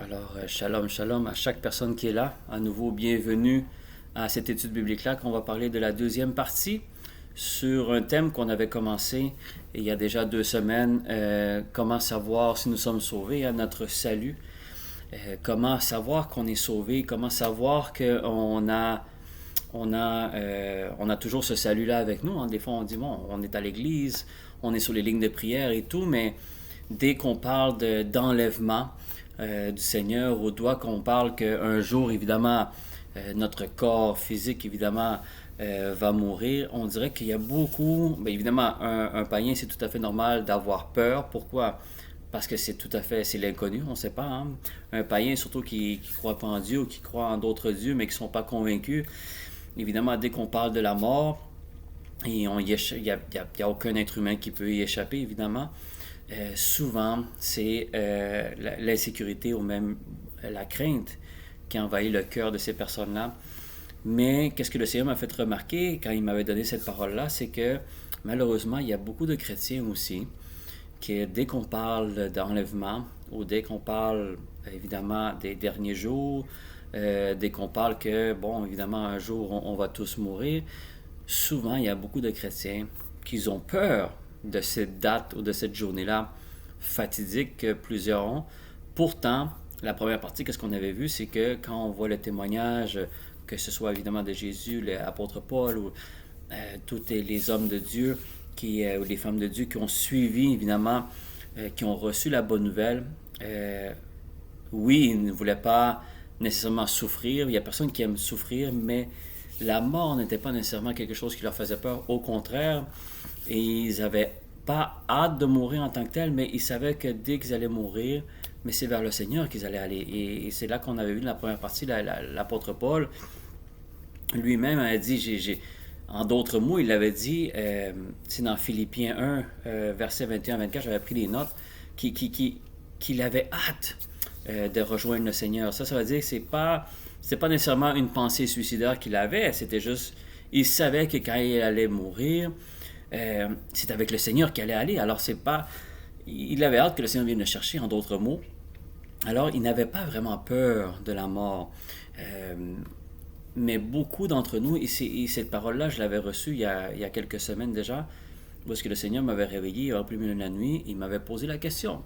Alors, shalom, shalom à chaque personne qui est là. À nouveau, bienvenue à cette étude biblique-là qu'on va parler de la deuxième partie sur un thème qu'on avait commencé il y a déjà 2 semaines. Comment savoir si nous sommes sauvés à notre salut. Comment savoir qu'on est sauvé. Comment savoir qu'on a toujours ce salut-là avec nous. Des fois, on dit, bon, on est à l'église, on est sur les lignes de prière et tout, mais dès qu'on parle d'enlèvement du Seigneur, ou doit qu'on parle qu'un jour, évidemment, notre corps physique, évidemment, va mourir, on dirait qu'il y a beaucoup... Bien, évidemment, un païen, c'est tout à fait normal d'avoir peur. Pourquoi? Parce que c'est l'inconnu, on ne sait pas. Hein? Un païen, surtout qui ne croit pas en Dieu ou qui croit en d'autres dieux, mais qui ne sont pas convaincus, évidemment, dès qu'on parle de la mort, et il n'y a aucun être humain qui peut y échapper, évidemment. Souvent, c'est l'insécurité ou même la crainte qui envahit le cœur de ces personnes-là. Mais qu'est-ce que le Seigneur m'a fait remarquer quand il m'avait donné cette parole-là, c'est que malheureusement, il y a beaucoup de chrétiens aussi qui, dès qu'on parle d'enlèvement ou dès qu'on parle évidemment des derniers jours, dès qu'on parle que, bon, évidemment, un jour, on va tous mourir, souvent, il y a beaucoup de chrétiens qui ont peur de cette date ou de cette journée-là fatidique que plusieurs ont. Pourtant, la première partie, qu'est-ce qu'on avait vu, c'est que quand on voit le témoignage, que ce soit évidemment de Jésus, l'apôtre Paul ou tous les hommes de Dieu ou les femmes de Dieu qui ont suivi, évidemment, qui ont reçu la bonne nouvelle, oui, ils ne voulaient pas nécessairement souffrir. Il n'y a personne qui aime souffrir, mais la mort n'était pas nécessairement quelque chose qui leur faisait peur. Au contraire, et ils n'avaient pas hâte de mourir en tant que tel, mais ils savaient que dès qu'ils allaient mourir, mais c'est vers le Seigneur qu'ils allaient aller. Et c'est là qu'on avait vu dans la première partie, l'apôtre Paul lui-même a dit, en d'autres mots, il l'avait dit, c'est dans Philippiens 1, versets 21-24, j'avais pris des notes, qu'il avait hâte de rejoindre le Seigneur. Ça veut dire que c'est pas nécessairement une pensée suicidaire qu'il avait, c'était juste, il savait que quand il allait mourir, c'est avec le Seigneur qu'il allait aller. Alors c'est pas, il avait hâte que le Seigneur vienne le chercher, en d'autres mots. Alors il n'avait pas vraiment peur de la mort. Mais beaucoup d'entre nous, et cette parole-là, je l'avais reçue il y a quelques semaines déjà, où est-ce que le Seigneur m'avait réveillé au plein milieu de la nuit, il m'avait posé la question.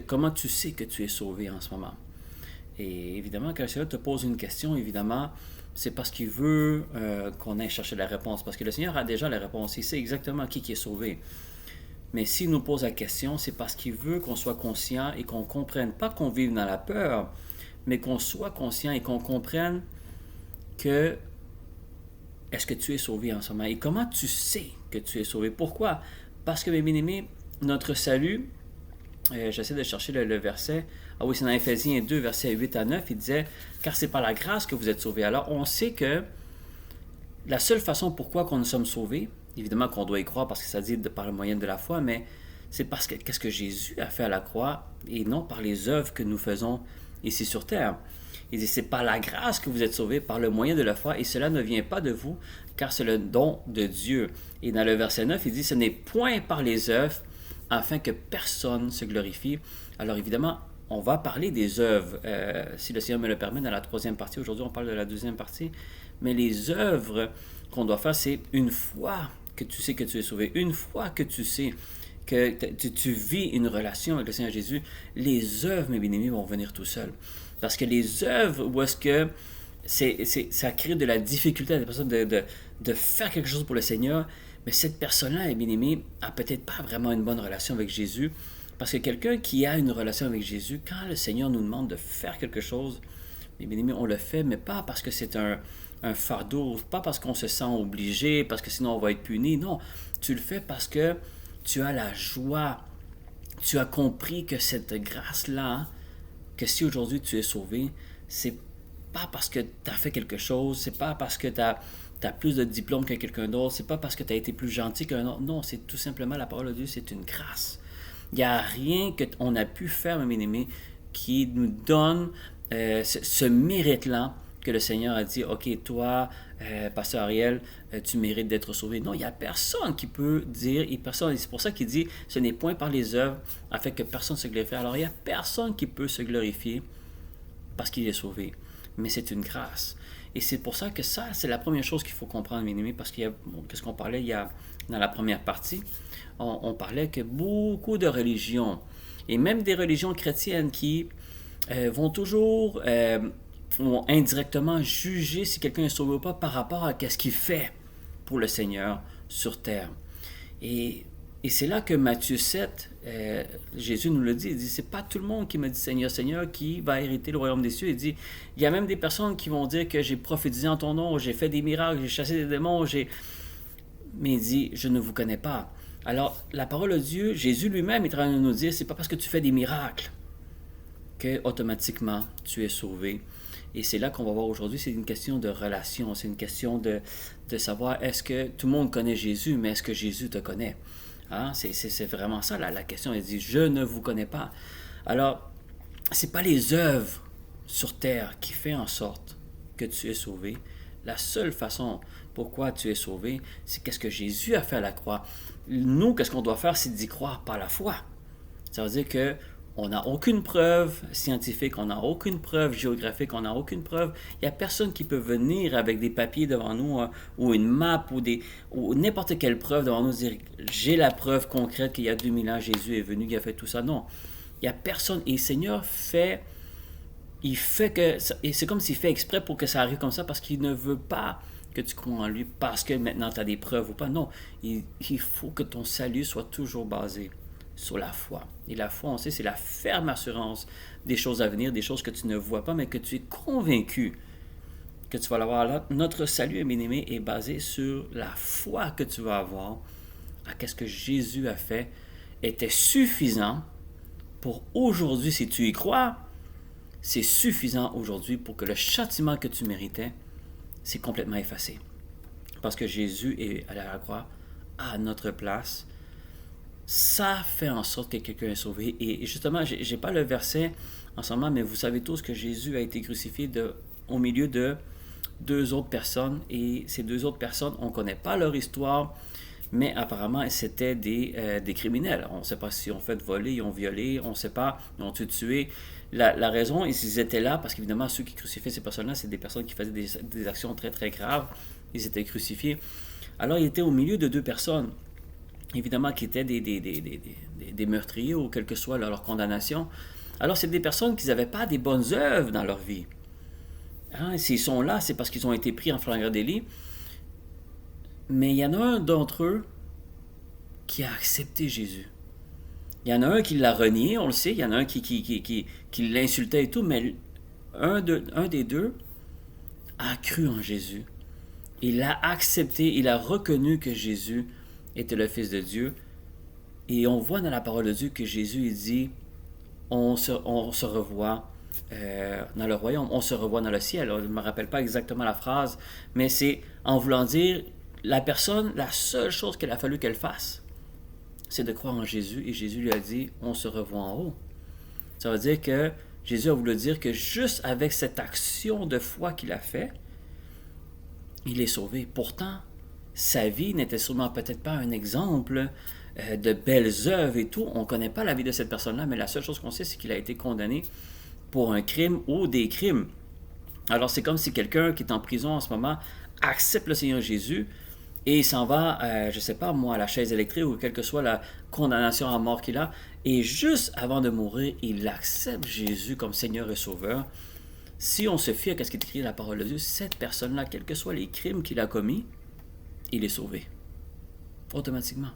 Comment tu sais que tu es sauvé en ce moment? Et évidemment, quand le Seigneur te pose une question, évidemment, c'est parce qu'il veut qu'on aille chercher la réponse. Parce que le Seigneur a déjà la réponse. Il sait exactement qui est sauvé. Mais s'il nous pose la question, c'est parce qu'il veut qu'on soit conscient et qu'on comprenne, pas qu'on vive dans la peur, mais qu'on soit conscient et qu'on comprenne que est-ce que tu es sauvé en ce moment? Et comment tu sais que tu es sauvé? Pourquoi? Parce que, mes bien-aimés, notre salut, j'essaie de chercher le verset. Ah oui, c'est dans Éphésiens 2, versets 8 à 9. Il disait, car c'est par la grâce que vous êtes sauvés. Alors, on sait que la seule façon pourquoi qu'on nous sommes sauvés, évidemment qu'on doit y croire parce que ça dit par le moyen de la foi, mais c'est parce que qu'est-ce que Jésus a fait à la croix et non par les œuvres que nous faisons ici sur terre. Il dit, c'est par la grâce que vous êtes sauvés, par le moyen de la foi, et cela ne vient pas de vous, car c'est le don de Dieu. Et dans le verset 9, il dit, ce n'est point par les œuvres, afin que personne se glorifie. Alors évidemment, on va parler des œuvres, si le Seigneur me le permet, dans la troisième partie. Aujourd'hui, on parle de la deuxième partie. Mais les œuvres qu'on doit faire, c'est une fois que tu sais que tu es sauvé, une fois que tu sais que tu vis une relation avec le Seigneur Jésus, les œuvres, mes bien-aimés, vont venir tout seuls. Parce que les œuvres, où est-ce que ça crée de la difficulté à la personne de faire quelque chose pour le Seigneur, mais cette personne-là, bien-aimée, n'a peut-être pas vraiment une bonne relation avec Jésus. Parce que quelqu'un qui a une relation avec Jésus, quand le Seigneur nous demande de faire quelque chose, bien-aimés, on le fait, mais pas parce que c'est un fardeau, pas parce qu'on se sent obligé, parce que sinon on va être puni. Non, tu le fais parce que tu as la joie. Tu as compris que cette grâce-là, que si aujourd'hui tu es sauvé, c'est pas parce que tu as fait quelque chose, c'est pas parce que tu as plus de diplômes que quelqu'un d'autre, c'est pas parce que tu as été plus gentil qu'un autre. Non, c'est tout simplement la parole de Dieu, c'est une grâce. Il n'y a rien qu'on a pu faire, mes aimés, qui nous donne ce mérite-là que le Seigneur a dit, ok, toi, Pasteur Ariel, tu mérites d'être sauvé. Non, il n'y a personne qui peut dire, et personne, et c'est pour ça qu'il dit, ce n'est point par les œuvres, afin que personne se glorifie. Alors, il n'y a personne qui peut se glorifier parce qu'il est sauvé. Mais c'est une grâce. Et c'est pour ça que ça, c'est la première chose qu'il faut comprendre, mes amis, parce qu'il y a, qu'est-ce qu'on parlait dans la première partie, on parlait que beaucoup de religions, et même des religions chrétiennes qui vont toujours vont indirectement juger si quelqu'un est sauvé ou pas par rapport à ce qu'il fait pour le Seigneur sur terre. Et, et c'est là que Matthieu 7, Jésus nous le dit, il dit, c'est pas tout le monde qui me dit Seigneur, Seigneur qui va hériter le royaume des cieux. Il dit, il y a même des personnes qui vont dire que j'ai prophétisé en ton nom, j'ai fait des miracles, j'ai chassé des démons, mais il dit, je ne vous connais pas. Alors, la parole de Dieu, Jésus lui-même est en train de nous dire, c'est pas parce que tu fais des miracles que automatiquement tu es sauvé. Et c'est là qu'on va voir aujourd'hui, c'est une question de relation, c'est une question de savoir est-ce que tout le monde connaît Jésus, mais est-ce que Jésus te connaît? Hein? C'est vraiment ça la question. Il dit, je ne vous connais pas. Alors, c'est pas les œuvres sur terre qui fait en sorte que tu es sauvé. La seule façon pourquoi tu es sauvé, c'est qu'est-ce que Jésus a fait à la croix. Nous, qu'est-ce qu'on doit faire, c'est d'y croire par la foi. Ça veut dire que on n'a aucune preuve scientifique, on n'a aucune preuve géographique, on n'a aucune preuve. Il n'y a personne qui peut venir avec des papiers devant nous ou une map ou n'importe quelle preuve devant nous dire j'ai la preuve concrète qu'il y a 2000 ans Jésus est venu, il a fait tout ça. Non, il n'y a personne. Et le Seigneur il fait que, et c'est comme s'il fait exprès pour que ça arrive comme ça parce qu'il ne veut pas que tu crois en lui parce que maintenant tu as des preuves ou pas. Non, il faut que ton salut soit toujours basé sur la foi. Et la foi, on sait, c'est la ferme assurance des choses à venir, des choses que tu ne vois pas, mais que tu es convaincu que tu vas l'avoir là. Notre salut, bien-aimé, est basé sur la foi que tu vas avoir à ce que Jésus a fait était suffisant pour aujourd'hui, si tu y crois, c'est suffisant aujourd'hui pour que le châtiment que tu méritais, c'est complètement effacé. Parce que Jésus est allé à la croix à notre place. Ça fait en sorte que quelqu'un est sauvé. Et justement, je n'ai pas le verset en ce moment, mais vous savez tous que Jésus a été crucifié au milieu de deux autres personnes. Et ces deux autres personnes, on ne connaît pas leur histoire, mais apparemment, c'était des criminels. On ne sait pas si ils ont fait voler, ils ont violé, on ne sait pas, ils ont tué. La raison, ils étaient là parce qu'évidemment, ceux qui crucifiaient ces personnes-là, c'est des personnes qui faisaient des actions très, très graves. Ils étaient crucifiés. Alors, ils étaient au milieu de deux personnes, évidemment, qui étaient des meurtriers ou quelle que soit leur condamnation. Alors, c'est des personnes qui n'avaient pas des bonnes œuvres dans leur vie. Hein? S'ils sont là, c'est parce qu'ils ont été pris en flagrant délit. Mais il y en a un d'entre eux qui a accepté Jésus. Il y en a un qui l'a renié, on le sait. Il y en a un qui l'insultait et tout, mais un des deux a cru en Jésus. Il l'a accepté, il a reconnu que Jésus était le Fils de Dieu. Et on voit dans la parole de Dieu que Jésus il dit, on se revoit dans le royaume, on se revoit dans le ciel. Je ne me rappelle pas exactement la phrase, mais c'est en voulant dire, la personne, la seule chose qu'il a fallu qu'elle fasse, c'est de croire en Jésus. Et Jésus lui a dit, on se revoit en haut. Ça veut dire que Jésus a voulu dire que juste avec cette action de foi qu'il a fait, il est sauvé. Pourtant, sa vie n'était sûrement peut-être pas un exemple de belles œuvres et tout. On ne connaît pas la vie de cette personne-là, mais la seule chose qu'on sait, c'est qu'il a été condamné pour un crime ou des crimes. Alors, c'est comme si quelqu'un qui est en prison en ce moment accepte le Seigneur Jésus et il s'en va, je ne sais pas moi, à la chaise électrique ou quelle que soit la condamnation à mort qu'il a. Et juste avant de mourir, il accepte Jésus comme Seigneur et Sauveur. Si on se fie à ce qui est écrit dans la parole de Dieu, cette personne-là, quels que soient les crimes qu'il a commis, il est sauvé. Automatiquement.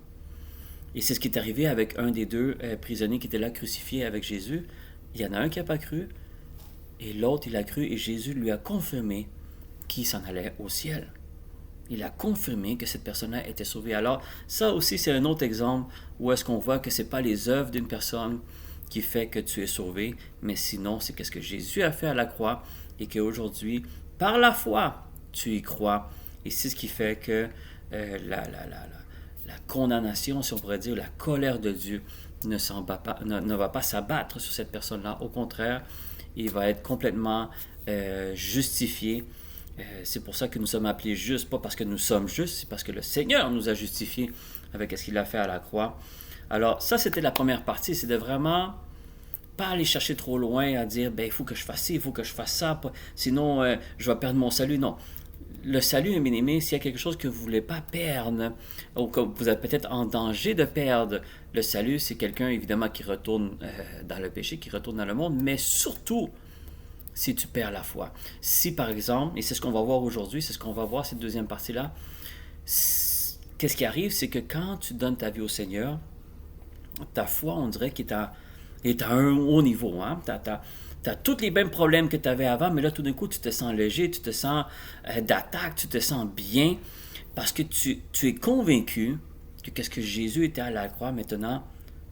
Et c'est ce qui est arrivé avec un des deux prisonniers qui était là crucifié avec Jésus. Il y en a un qui n'a pas cru, et l'autre, il a cru, et Jésus lui a confirmé qu'il s'en allait au ciel. Il a confirmé que cette personne-là était sauvée. Alors, ça aussi, c'est un autre exemple où est-ce qu'on voit que ce n'est pas les œuvres d'une personne qui fait que tu es sauvé, mais sinon, c'est ce que Jésus a fait à la croix et qu'aujourd'hui, par la foi, tu y crois. Et c'est ce qui fait que la condamnation, si on pourrait dire, la colère de Dieu ne va pas s'abattre sur cette personne-là. Au contraire, il va être complètement justifié C'est pour ça que nous sommes appelés justes, pas parce que nous sommes justes, c'est parce que le Seigneur nous a justifiés avec ce qu'il a fait à la croix. Alors ça, c'était la première partie, c'est de vraiment pas aller chercher trop loin à dire, ben il faut que je fasse ci, il faut que je fasse ça, sinon je vais perdre mon salut. Non. Le salut, bien aimé, s'il y a quelque chose que vous ne voulez pas perdre, ou que vous êtes peut-être en danger de perdre, le salut, c'est quelqu'un évidemment qui retourne dans le péché, qui retourne dans le monde, mais surtout, si tu perds la foi. Si par exemple, et c'est ce qu'on va voir aujourd'hui, c'est ce qu'on va voir cette deuxième partie-là, qu'est-ce qui arrive, c'est que quand tu donnes ta vie au Seigneur, ta foi, on dirait qu'elle est à un haut niveau. Hein? Tu as tous les mêmes problèmes que tu avais avant, mais là, tout d'un coup, tu te sens léger, tu te sens d'attaque, tu te sens bien, parce que tu es convaincu que qu'est-ce que Jésus était à la croix maintenant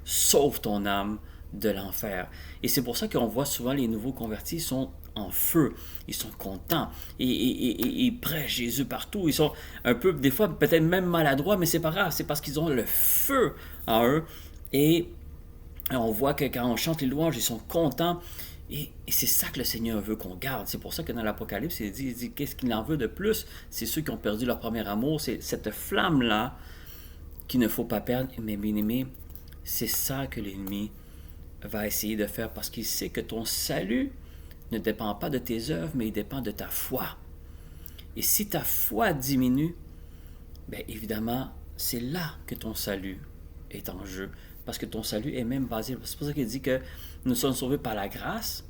sauve ton âme de l'enfer. Et c'est pour ça qu'on voit souvent les nouveaux convertis, ils sont en feu, ils sont contents, ils prêchent Jésus partout, ils sont un peu, des fois, peut-être même maladroits, mais c'est pas grave, c'est parce qu'ils ont le feu en eux, et on voit que quand on chante les louanges, ils sont contents, et c'est ça que le Seigneur veut qu'on garde. C'est pour ça que dans l'Apocalypse, il dit qu'est-ce qu'il en veut de plus? C'est ceux qui ont perdu leur premier amour, c'est cette flamme-là qu'il ne faut pas perdre, mais bien aimé, c'est ça que l'ennemi va essayer de faire parce qu'il sait que ton salut ne dépend pas de tes œuvres, mais il dépend de ta foi. Et si ta foi diminue, bien évidemment, c'est là que ton salut est en jeu. Parce que ton salut est même basé. C'est pour ça qu'il dit que nous sommes sauvés par la grâce,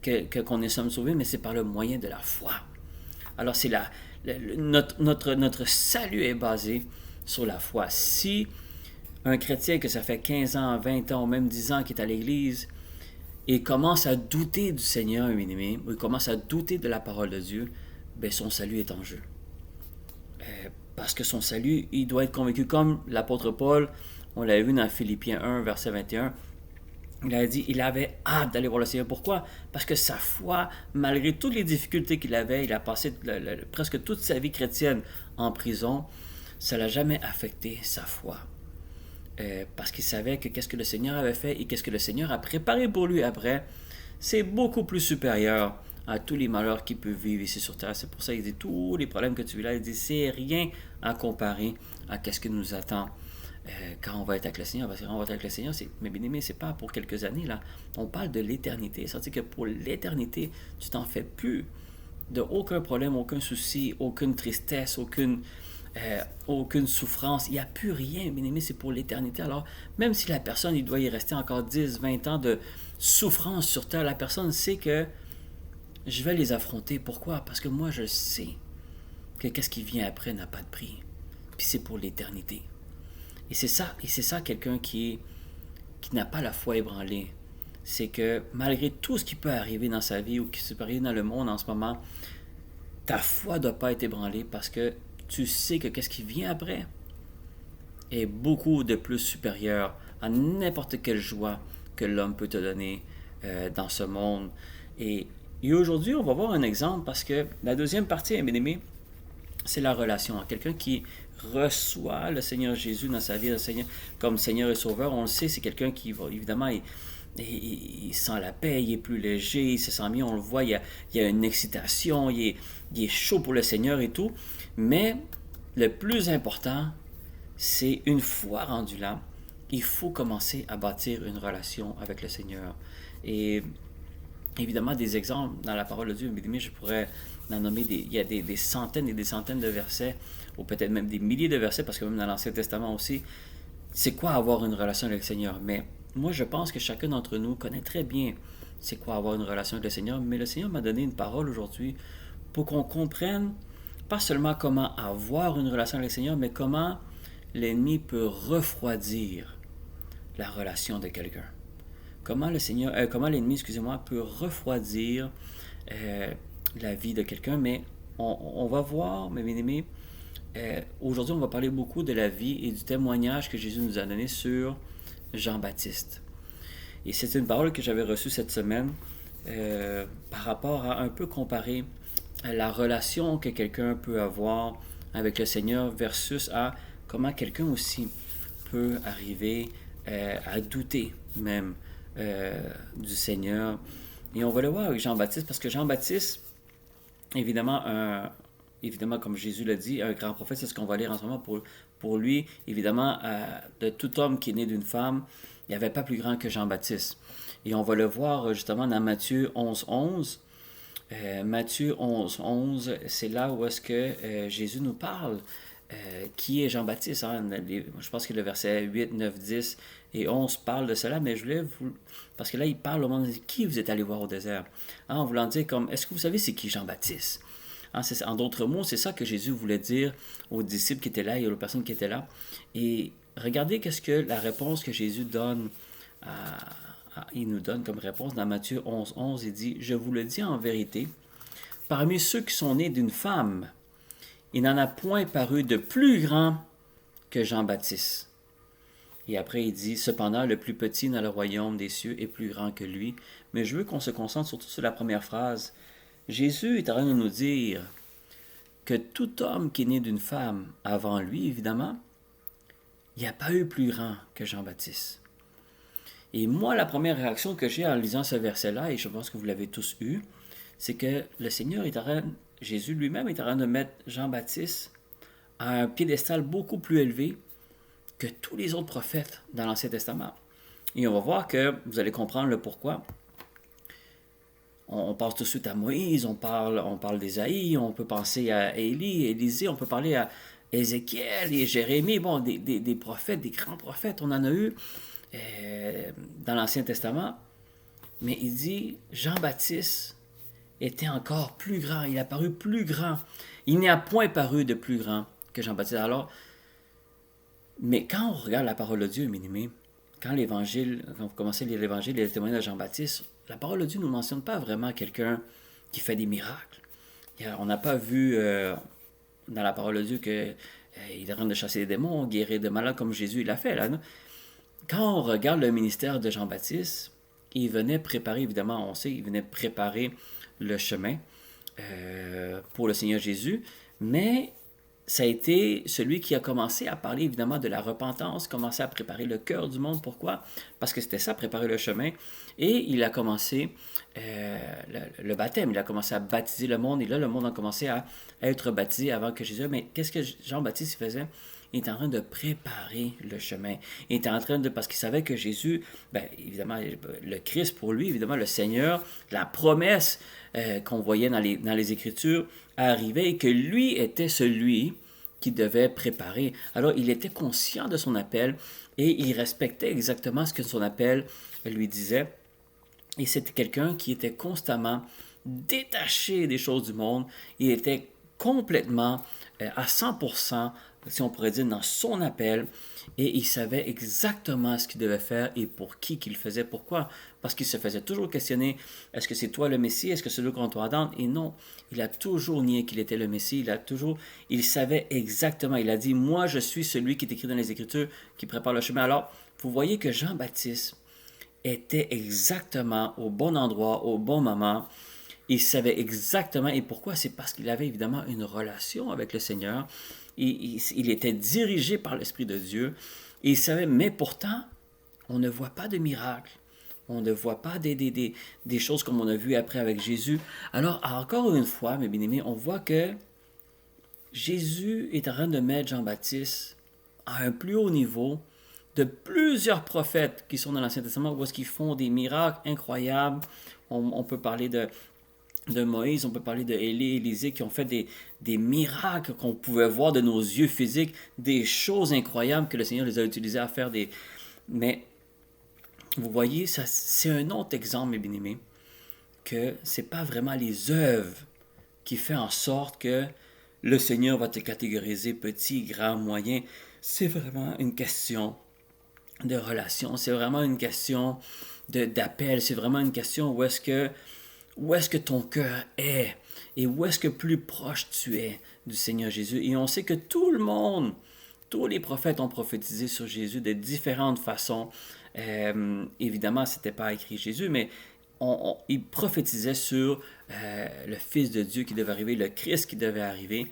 qu'on sommes sauvés, mais c'est par le moyen de la foi. Alors, c'est notre salut est basé sur la foi. Si un chrétien que ça fait 15 ans, 20 ans, ou même 10 ans qu'il est à l'Église, et commence à douter du Seigneur, bien-aimé, ou il commence à douter de la parole de Dieu, bien, son salut est en jeu. Parce que son salut, il doit être convaincu, comme l'apôtre Paul, on l'avait vu dans Philippiens 1, verset 21, il a dit il avait hâte d'aller voir le Seigneur. Pourquoi? Parce que sa foi, malgré toutes les difficultés qu'il avait, il a passé presque toute sa vie chrétienne en prison, ça ne l'a jamais affecté sa foi. Parce qu'il savait que qu'est-ce que le Seigneur avait fait et qu'est-ce que le Seigneur a préparé pour lui après, c'est beaucoup plus supérieur à tous les malheurs qu'il peut vivre ici sur terre. C'est pour ça qu'il dit tous les problèmes que tu vis là, il dit c'est rien à comparer à qu'est-ce qui nous attend quand on va être avec le Seigneur. Parce que quand on va être avec le Seigneur, mais bien aimé, c'est pas pour quelques années là. On parle de l'éternité. C'est-à-dire que pour l'éternité, tu t'en fais plus de aucun problème, aucun souci, aucune tristesse, aucune souffrance. Il n'y a plus rien, bien aimé, c'est pour l'éternité. Alors, même si la personne, il doit y rester encore 10, 20 ans de souffrance sur terre, la personne sait que je vais les affronter. Pourquoi? Parce que moi, je sais que qu'est-ce qui vient après n'a pas de prix. Puis c'est pour l'éternité. Et c'est ça quelqu'un qui n'a pas la foi ébranlée. C'est que malgré tout ce qui peut arriver dans sa vie ou qui peut arriver dans le monde en ce moment, ta foi ne doit pas être ébranlée parce que tu sais que qu'est-ce qui vient après est beaucoup de plus supérieur à n'importe quelle joie que l'homme peut te donner dans ce monde. Et aujourd'hui, on va voir un exemple parce que la deuxième partie, bien aimé, c'est la relation. Quelqu'un qui reçoit le Seigneur Jésus dans sa vie, le Seigneur, comme Seigneur et Sauveur, on le sait, c'est quelqu'un qui va, évidemment, il sent la paix, il est plus léger, il se sent mieux, on le voit, il y a une excitation, il est chaud pour le Seigneur et tout. Mais le plus important, c'est une fois rendu là, il faut commencer à bâtir une relation avec le Seigneur. Et évidemment, des exemples dans la parole de Dieu, mais je pourrais en nommer il y a des centaines et des centaines de versets, ou peut-être même des milliers de versets, parce que même dans l'Ancien Testament aussi, c'est quoi avoir une relation avec le Seigneur. Mais moi, je pense que chacun d'entre nous connaît très bien c'est quoi avoir une relation avec le Seigneur, mais le Seigneur m'a donné une parole aujourd'hui pour qu'on comprenne pas seulement comment avoir une relation avec le Seigneur, mais comment l'ennemi peut refroidir la relation de quelqu'un. Comment l'ennemi, peut refroidir la vie de quelqu'un, mais on va voir, mes bien-aimés, aujourd'hui on va parler beaucoup de la vie et du témoignage que Jésus nous a donné sur Jean-Baptiste. Et c'est une parole que j'avais reçue cette semaine par rapport à un peu comparer la relation que quelqu'un peut avoir avec le Seigneur versus à comment quelqu'un aussi peut arriver à douter même du Seigneur. Et on va le voir avec Jean-Baptiste, parce que Jean-Baptiste, évidemment, évidemment, comme Jésus l'a dit, un grand prophète, c'est ce qu'on va lire en ce moment pour lui. Évidemment, de tout homme qui est né d'une femme, il n'y avait pas plus grand que Jean-Baptiste. Et on va le voir justement dans Matthieu 11, 11. Matthieu 11, 11, c'est là où est-ce que Jésus nous parle. Qui est Jean-Baptiste? Hein? Je pense que le verset 8, 9, 10 et 11 parle de cela, mais je voulais vous... Parce que là, il parle au monde, qui vous êtes allé voir au désert? Hein, en voulant dire comme, est-ce que vous savez c'est qui Jean-Baptiste? Hein, en d'autres mots, c'est ça que Jésus voulait dire aux disciples qui étaient là et aux personnes qui étaient là. Et regardez qu'est-ce que la réponse que Jésus donne il nous donne comme réponse dans Matthieu 11, 11, il dit, je vous le dis en vérité, parmi ceux qui sont nés d'une femme, il n'en a point paru de plus grand que Jean-Baptiste. Et après, il dit, cependant, le plus petit dans le royaume des cieux est plus grand que lui. Mais je veux qu'on se concentre surtout sur la première phrase. Jésus est en train de nous dire que tout homme qui est né d'une femme avant lui, évidemment, il n'y a pas eu plus grand que Jean-Baptiste. Et moi, la première réaction que j'ai en lisant ce verset-là, et je pense que vous l'avez tous eu, c'est que le Seigneur est en train, Jésus lui-même est en train de mettre Jean-Baptiste à un piédestal beaucoup plus élevé que tous les autres prophètes dans l'Ancien Testament. Et on va voir que vous allez comprendre le pourquoi. On passe tout de suite à Moïse, on parle d'Ésaïe, on peut penser à Élie, Élisée, on peut parler à Ézéchiel et Jérémie, bon, des prophètes, des grands prophètes, on en a eu dans l'Ancien Testament. Mais il dit, Jean-Baptiste était encore plus grand, il a paru plus grand. Il n'y a point paru de plus grand que Jean-Baptiste. Alors, mais quand on regarde la parole de Dieu, bien-aimé, quand vous commencez à lire l'Évangile et les témoignages de Jean-Baptiste, la parole de Dieu ne nous mentionne pas vraiment quelqu'un qui fait des miracles. On n'a pas vu dans la parole de Dieu qu'il est en train de chasser les démons, guérir des malades comme Jésus l'a fait. Là, non? Quand on regarde le ministère de Jean-Baptiste, il venait préparer, évidemment, on sait, il venait préparer le chemin pour le Seigneur Jésus, mais ça a été celui qui a commencé à parler évidemment de la repentance, commencé à préparer le cœur du monde. Pourquoi? Parce que c'était ça, préparer le chemin. Et il a commencé le baptême, il a commencé à baptiser le monde, et là le monde a commencé à être baptisé avant que Jésus... Mais qu'est-ce que Jean-Baptiste faisait? Il était en train de préparer le chemin. Il était en train de... Parce qu'il savait que Jésus, bien, évidemment, le Christ pour lui, évidemment, le Seigneur, la promesse qu'on voyait dans les Écritures arrivait et que lui était celui qui devait préparer. Alors, il était conscient de son appel et il respectait exactement ce que son appel lui disait. Et c'était quelqu'un qui était constamment détaché des choses du monde. Il était complètement à 100%, si on pourrait dire, dans son appel, et il savait exactement ce qu'il devait faire et pour qui qu'il le faisait. Pourquoi? Parce qu'il se faisait toujours questionner, est-ce que c'est toi le Messie? Est-ce que c'est lui qu'on doit attendre? Et non, il a toujours nié qu'il était le Messie. Il savait exactement. Il a dit, moi je suis celui qui est écrit dans les Écritures, qui prépare le chemin. Alors, vous voyez que Jean-Baptiste était exactement au bon endroit, au bon moment. Il savait exactement. Et pourquoi? C'est parce qu'il avait évidemment une relation avec le Seigneur. Il était dirigé par l'Esprit de Dieu. Et il savait, mais pourtant, on ne voit pas de miracles. On ne voit pas des choses comme on a vu après avec Jésus. Alors, encore une fois, mes bien-aimés, on voit que Jésus est en train de mettre Jean-Baptiste à un plus haut niveau de plusieurs prophètes qui sont dans l'Ancien Testament où est-ce qu'ils font des miracles incroyables. On peut parler de Moïse, on peut parler de Élie, Élisée qui ont fait des miracles qu'on pouvait voir de nos yeux physiques, des choses incroyables que le Seigneur les a utilisés à faire. Mais vous voyez, ça, c'est un autre exemple, mes bien-aimés, que c'est pas vraiment les œuvres qui fait en sorte que le Seigneur va te catégoriser petit, grand, moyen. C'est vraiment une question de relation, c'est vraiment une question d'appel, c'est vraiment une question où est-ce que ton cœur est et où est-ce que plus proche tu es du Seigneur Jésus. Et on sait que tout le monde, tous les prophètes ont prophétisé sur Jésus de différentes façons. Évidemment, ce n'était pas écrit Jésus, mais ils prophétisaient sur le Fils de Dieu qui devait arriver, le Christ qui devait arriver.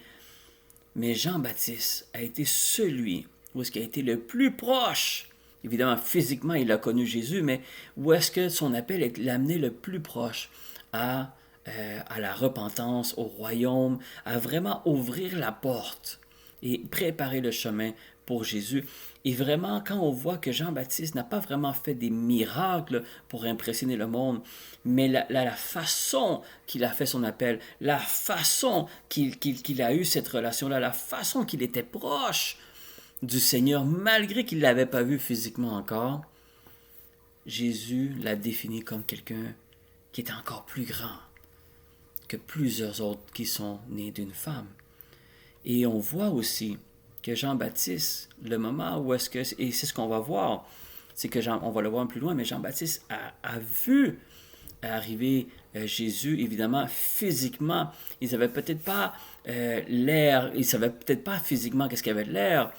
Mais Jean-Baptiste a été celui où est-ce qu'il a été le plus proche. Évidemment, physiquement, il a connu Jésus, mais où est-ce que son appel l'a amené le plus proche à à la repentance, au royaume, à vraiment ouvrir la porte et préparer le chemin pour Jésus. Et vraiment, quand on voit que Jean-Baptiste n'a pas vraiment fait des miracles pour impressionner le monde, mais la façon qu'il a fait son appel, la façon qu'il a eu cette relation-là, la façon qu'il était proche du Seigneur, malgré qu'il ne l'avait pas vu physiquement encore, Jésus l'a défini comme quelqu'un qui était encore plus grand que plusieurs autres qui sont nés d'une femme. Et on voit aussi que Jean-Baptiste, le moment où est-ce que, et c'est ce qu'on va voir, c'est que on va le voir plus loin, mais Jean-Baptiste a vu arriver Jésus, évidemment, physiquement. Ils n'avaient peut-être pas l'air, ils ne savaient peut-être pas physiquement qu'est-ce qu'il y avait de l'air,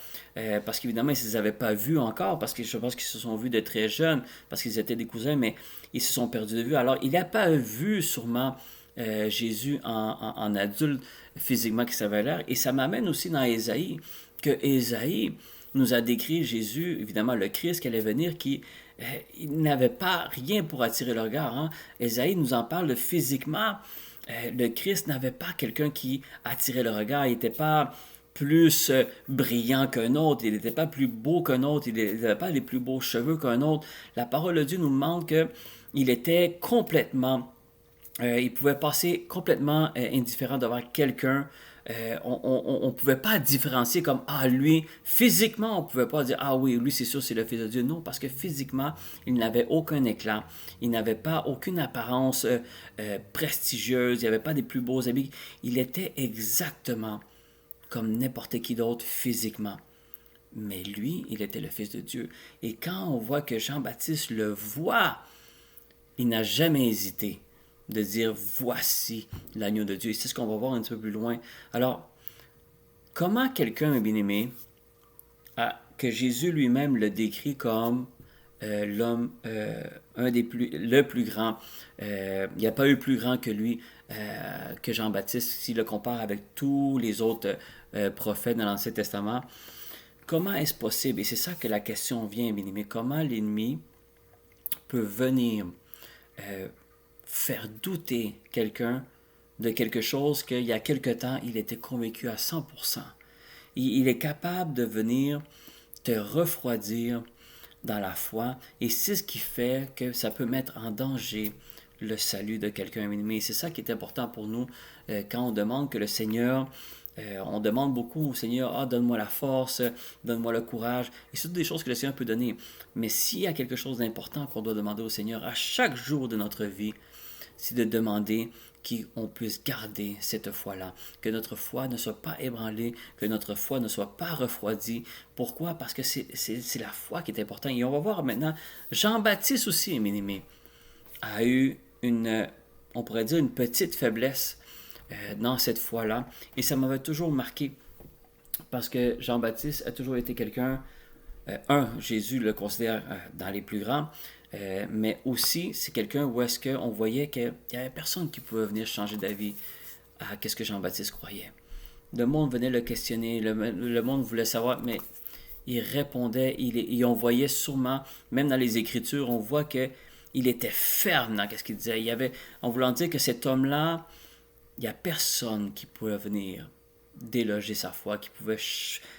parce qu'évidemment, ils ne les avaient pas vus encore, parce que je pense qu'ils se sont vus de très jeunes, parce qu'ils étaient des cousins, mais ils se sont perdus de vue. Alors, il n'a pas vu sûrement Jésus en adulte physiquement qui savait l'air. Et ça m'amène aussi dans Ésaïe, que Ésaïe nous a décrit Jésus, évidemment le Christ qui allait venir, qui il n'avait pas rien pour attirer le regard. Hein. Ésaïe nous en parle physiquement. Le Christ n'avait pas quelqu'un qui attirait le regard. Il n'était pas plus brillant qu'un autre, il n'était pas plus beau qu'un autre, il n'avait pas les plus beaux cheveux qu'un autre. La parole de Dieu nous demande qu'il était complètement il pouvait passer complètement indifférent devant quelqu'un. On ne pouvait pas différencier comme, ah, lui, physiquement, on ne pouvait pas dire, ah oui, lui, c'est sûr, c'est le Fils de Dieu. Non, parce que physiquement, il n'avait aucun éclat. Il n'avait pas aucune apparence prestigieuse. Il n'y avait pas des plus beaux habits. Il était exactement comme n'importe qui d'autre physiquement. Mais lui, il était le Fils de Dieu. Et quand on voit que Jean-Baptiste le voit, il n'a jamais hésité de dire voici l'agneau de Dieu. Et c'est ce qu'on va voir un petit peu plus loin. Alors, comment quelqu'un, bien-aimé, que Jésus lui-même le décrit comme l'homme, le plus grand, il n'y a pas eu plus grand que lui, que Jean-Baptiste, s'il le compare avec tous les autres prophètes dans l'Ancien Testament, comment est-ce possible? Et c'est ça que la question vient, bien-aimé. Comment l'ennemi peut venir faire douter quelqu'un de quelque chose qu'il y a quelque temps, il était convaincu à 100%. Il est capable de venir te refroidir dans la foi, et c'est ce qui fait que ça peut mettre en danger le salut de quelqu'un. Mais c'est ça qui est important pour nous quand on demande que le Seigneur, on demande beaucoup au Seigneur, ah, donne-moi la force, donne-moi le courage, et c'est toutes des choses que le Seigneur peut donner. Mais s'il y a quelque chose d'important qu'on doit demander au Seigneur à chaque jour de notre vie, c'est de demander qu'on puisse garder cette foi-là, que notre foi ne soit pas ébranlée, que notre foi ne soit pas refroidie. Pourquoi? Parce que c'est la foi qui est importante. Et on va voir maintenant, Jean-Baptiste aussi, mes amis, a eu on pourrait dire, une petite faiblesse dans cette foi-là. Et ça m'avait toujours marqué, parce que Jean-Baptiste a toujours été quelqu'un, Jésus le considère dans les plus grands, mais aussi, c'est quelqu'un où est-ce qu'on voyait qu'il n'y avait personne qui pouvait venir changer d'avis à qu'est-ce que Jean-Baptiste croyait. Le monde venait le questionner, le monde voulait savoir, mais il répondait, et on voyait sûrement, même dans les Écritures, on voit qu'il était ferme dans ce qu'il disait. En voulant dire que cet homme-là, il n'y a personne qui pouvait venir déloger sa foi, qui pouvait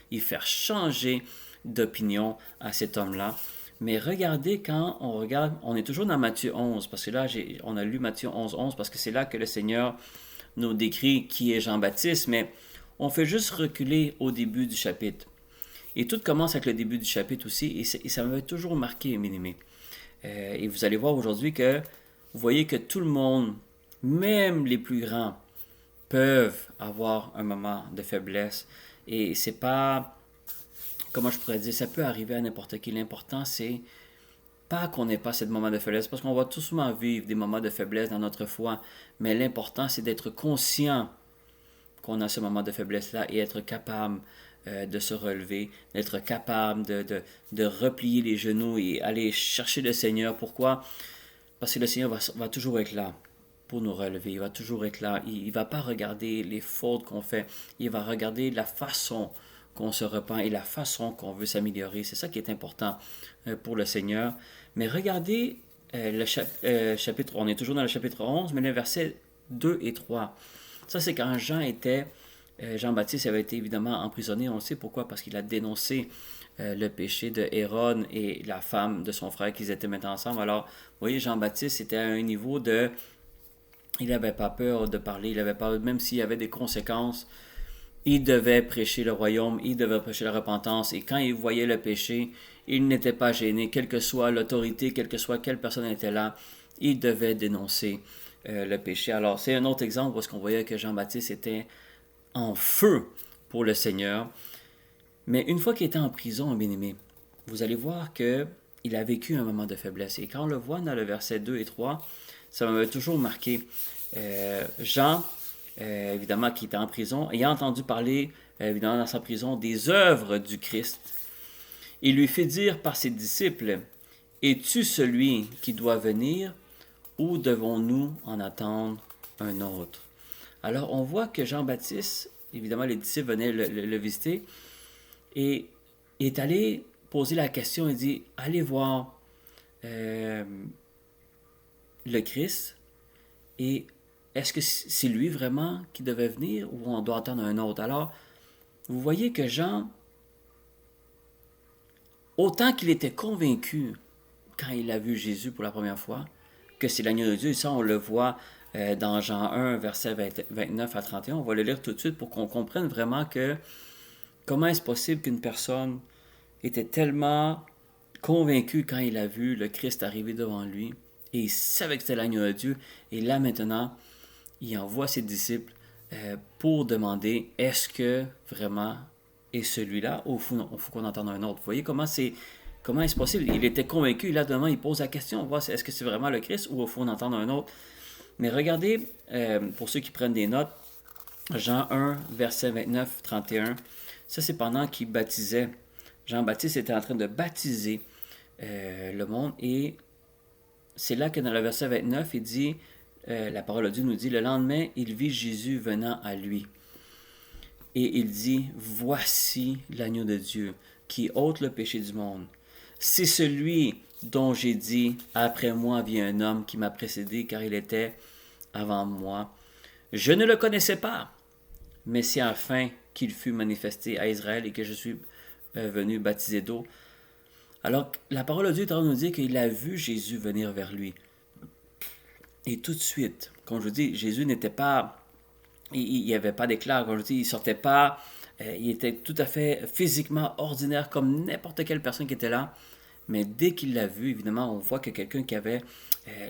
y faire changer d'opinion à cet homme-là. Mais regardez, quand on regarde, on est toujours dans Matthieu 11, parce que là, on a lu Matthieu 11, 11, parce que c'est là que le Seigneur nous décrit qui est Jean-Baptiste, mais on fait juste reculer au début du chapitre. Et tout commence avec le début du chapitre aussi, et ça m'avait toujours marqué, mes amis. Et vous allez voir aujourd'hui que vous voyez que tout le monde, même les plus grands, peuvent avoir un moment de faiblesse. Et c'est pas, comment je pourrais dire, ça peut arriver à n'importe qui. L'important, c'est pas qu'on n'ait pas ce moment de faiblesse, parce qu'on va tout souvent vivre des moments de faiblesse dans notre foi. Mais l'important, c'est d'être conscient qu'on a ce moment de faiblesse-là et être capable de se relever, d'être capable de replier les genoux et aller chercher le Seigneur. Pourquoi? Parce que le Seigneur va toujours être là pour nous relever. Il va toujours être là. Il ne va pas regarder les fautes qu'on fait. Il va regarder la façon qu'on se repent et la façon qu'on veut s'améliorer. C'est ça qui est important pour le Seigneur. Mais regardez le chapitre, on est toujours dans le chapitre 11, mais le verset 2 et 3. Ça, c'est quand Jean-Baptiste avait été évidemment emprisonné. On le sait pourquoi, parce qu'il a dénoncé le péché de Hérode et la femme de son frère, qu'ils étaient maintenant ensemble. Alors, vous voyez, Jean-Baptiste était à un niveau de... Il n'avait pas peur de parler, il n'avait pas, même s'il y avait des conséquences, il devait prêcher le royaume, il devait prêcher la repentance, et quand il voyait le péché, il n'était pas gêné, quelle que soit l'autorité, quelle que soit quelle personne était là, il devait dénoncer le péché. Alors, c'est un autre exemple parce qu'on voyait que Jean-Baptiste était en feu pour le Seigneur. Mais une fois qu'il était en prison, bien-aimé, vous allez voir qu'il a vécu un moment de faiblesse. Et quand on le voit dans le verset 2 et 3, ça m'avait toujours marqué. Jean, évidemment, qui était en prison, ayant entendu parler, évidemment, dans sa prison, des œuvres du Christ, il lui fait dire par ses disciples, « Es-tu celui qui doit venir ou devons-nous en attendre un autre? » Alors, on voit que Jean-Baptiste, évidemment, les disciples venaient le visiter, et il est allé poser la question, il dit, « Allez voir le Christ, et est-ce que c'est lui vraiment qui devait venir ou on doit attendre un autre? » Alors, vous voyez que Jean, autant qu'il était convaincu quand il a vu Jésus pour la première fois, que c'est l'agneau de Dieu, et ça on le voit dans Jean 1, versets 29 à 31, on va le lire tout de suite pour qu'on comprenne vraiment que comment est-ce possible qu'une personne était tellement convaincue quand il a vu le Christ arriver devant lui, et il savait que c'était l'agneau de Dieu, et là maintenant, il envoie ses disciples pour demander, est-ce que vraiment est celui-là, ou il faut qu'on entende un autre? Vous voyez comment est-ce possible? Il était convaincu, et là demain il pose la question, on voit est-ce que c'est vraiment le Christ, ou il faut en entendre un autre? Mais regardez, pour ceux qui prennent des notes, Jean 1, verset 29, 31, ça c'est pendant qu'il baptisait. Jean-Baptiste était en train de baptiser le monde, et c'est là que dans le verset 29, il dit, la parole de Dieu nous dit, le lendemain, il vit Jésus venant à lui. Et il dit, voici l'agneau de Dieu qui ôte le péché du monde. C'est celui dont j'ai dit, après moi vient un homme qui m'a précédé, car il était avant moi. Je ne le connaissais pas, mais c'est afin qu'il fût manifesté à Israël et que je suis venu baptiser d'eau. Alors, la parole de Dieu est en train de nous dire qu'il a vu Jésus venir vers lui. Et tout de suite, comme je vous dis, Jésus n'était pas... Il n'y avait pas d'éclat, comme je vous dis, il ne sortait pas. Il était tout à fait physiquement ordinaire, comme n'importe quelle personne qui était là. Mais dès qu'il l'a vu, évidemment, on voit que quelqu'un qui avait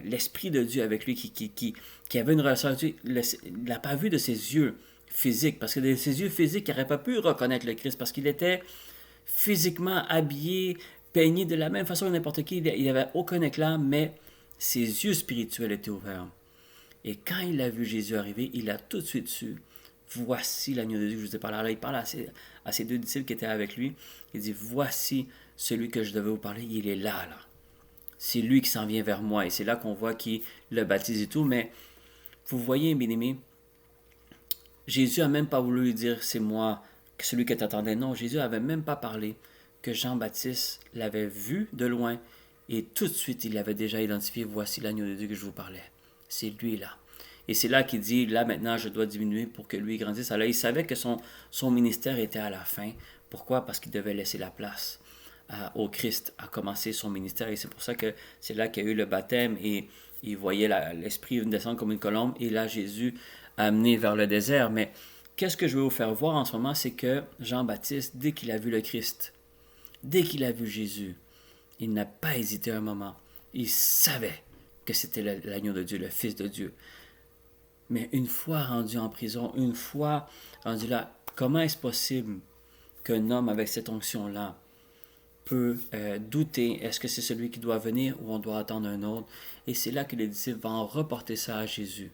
l'Esprit de Dieu avec lui, qui avait une relation avec Dieu, il n'a pas vu de ses yeux physiques, parce que de ses yeux physiques, il n'aurait pas pu reconnaître le Christ, parce qu'il était physiquement habillé, peigné de la même façon que n'importe qui. Il n'avait aucun éclat, mais ses yeux spirituels étaient ouverts. Et quand il a vu Jésus arriver, il a tout de suite su, voici l'agneau de Dieu que je vous ai parlé. Alors il parle à ses deux disciples qui étaient avec lui. Il dit, voici celui que je devais vous parler, il est là. C'est lui qui s'en vient vers moi. Et c'est là qu'on voit qu'il le baptise et tout. Mais vous voyez, bien-aimé, Jésus n'a même pas voulu lui dire, c'est moi, celui que tu attendais. Non, Jésus n'avait même pas parlé que Jean-Baptiste l'avait vu de loin. Et tout de suite, il l'avait déjà identifié, voici l'agneau de Dieu que je vous parlais. C'est lui là. Et c'est là qu'il dit, là maintenant je dois diminuer pour que lui grandisse. Alors il savait que son ministère était à la fin. Pourquoi? Parce qu'il devait laisser la place au Christ à commencer son ministère. Et c'est pour ça que c'est là qu'il y a eu le baptême et il voyait l'Esprit descendre comme une colombe. Et là Jésus a amené vers le désert. Mais qu'est-ce que je vais vous faire voir en ce moment? C'est que Jean-Baptiste, dès qu'il a vu le Christ, dès qu'il a vu Jésus, il n'a pas hésité un moment. Il savait que c'était l'agneau de Dieu, le Fils de Dieu. Mais une fois rendu en prison, une fois rendu là, comment est-ce possible qu'un homme avec cette onction-là peut douter, est-ce que c'est celui qui doit venir ou on doit attendre un autre? Et c'est là que les disciples vont reporter ça à Jésus.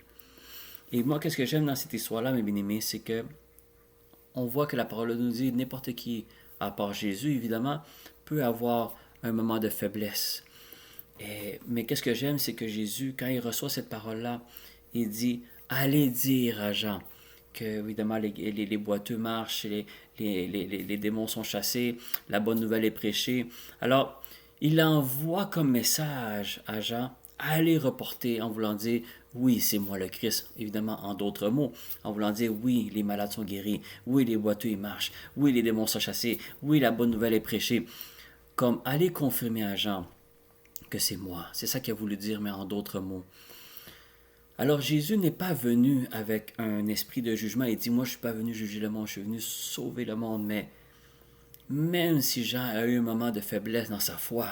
Et moi, qu'est-ce que j'aime dans cette histoire-là, mes bien-aimés, c'est que on voit que la parole nous dit n'importe qui, à part Jésus, évidemment, peut avoir un moment de faiblesse. Mais qu'est-ce que j'aime, c'est que Jésus, quand il reçoit cette parole-là, il dit, allez dire à Jean que, évidemment, les boiteux marchent, les démons sont chassés, la bonne nouvelle est prêchée. Alors, il envoie comme message à Jean, allez reporter en voulant dire, oui, c'est moi le Christ, évidemment en d'autres mots, en voulant dire, oui, les malades sont guéris, oui, les boiteux ils marchent, oui, les démons sont chassés, oui, la bonne nouvelle est prêchée. Comme allez confirmer à Jean que c'est moi. C'est ça qu'il a voulu dire, mais en d'autres mots. Alors Jésus n'est pas venu avec un esprit de jugement. Il dit, moi je ne suis pas venu juger le monde, je suis venu sauver le monde. Mais même si Jean a eu un moment de faiblesse dans sa foi,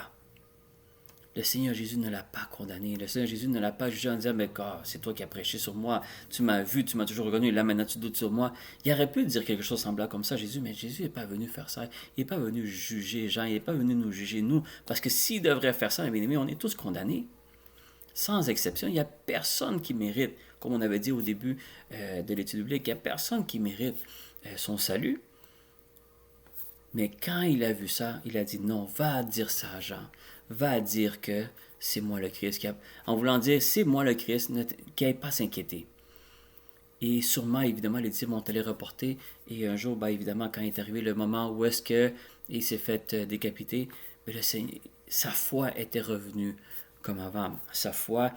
le Seigneur Jésus ne l'a pas condamné. Le Seigneur Jésus ne l'a pas jugé en disant, mais c'est toi qui as prêché sur moi, tu m'as vu, tu m'as toujours reconnu, là maintenant tu doutes sur moi. Il aurait pu dire quelque chose semblable comme ça, Jésus, mais Jésus n'est pas venu faire ça. Il n'est pas venu juger Jean, il n'est pas venu nous juger nous. Parce que s'il devrait faire ça, bien aimé, on est tous condamnés. Sans exception, il n'y a personne qui mérite, comme on avait dit au début de l'étude biblique, il n'y a personne qui mérite son salut. Mais quand il a vu ça, il a dit non, va dire ça à Jean. Va dire que c'est moi le Christ. En voulant dire c'est moi le Christ, qu'il n'ait pas à s'inquiéter. Et sûrement, évidemment, les disciples ont allé reporter. Et un jour, évidemment, quand est arrivé le moment où est-ce qu'il s'est fait décapiter, le Seigneur, sa foi était revenue comme avant. Sa foi,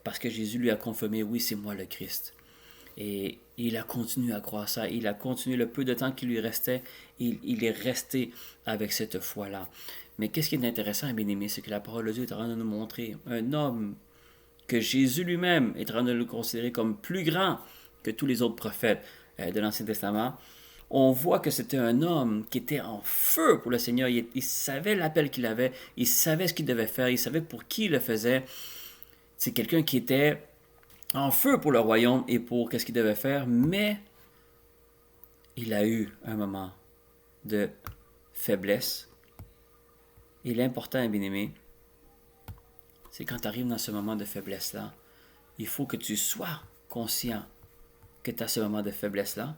parce que Jésus lui a confirmé, oui, c'est moi le Christ. Et il a continué à croire ça. Il a continué le peu de temps qui lui restait. Il est resté avec cette foi-là. Mais qu'est-ce qui est intéressant, bien aimé, c'est que la parole de Dieu est en train de nous montrer un homme que Jésus lui-même est en train de le considérer comme plus grand que tous les autres prophètes de l'Ancien Testament. On voit que c'était un homme qui était en feu pour le Seigneur. Il savait l'appel qu'il avait. Il savait ce qu'il devait faire. Il savait pour qui il le faisait. C'est quelqu'un qui était en feu pour le royaume et pour qu'est-ce qu'il devait faire, mais il a eu un moment de faiblesse. Et l'important, bien aimé, c'est quand tu arrives dans ce moment de faiblesse-là, il faut que tu sois conscient que tu as ce moment de faiblesse-là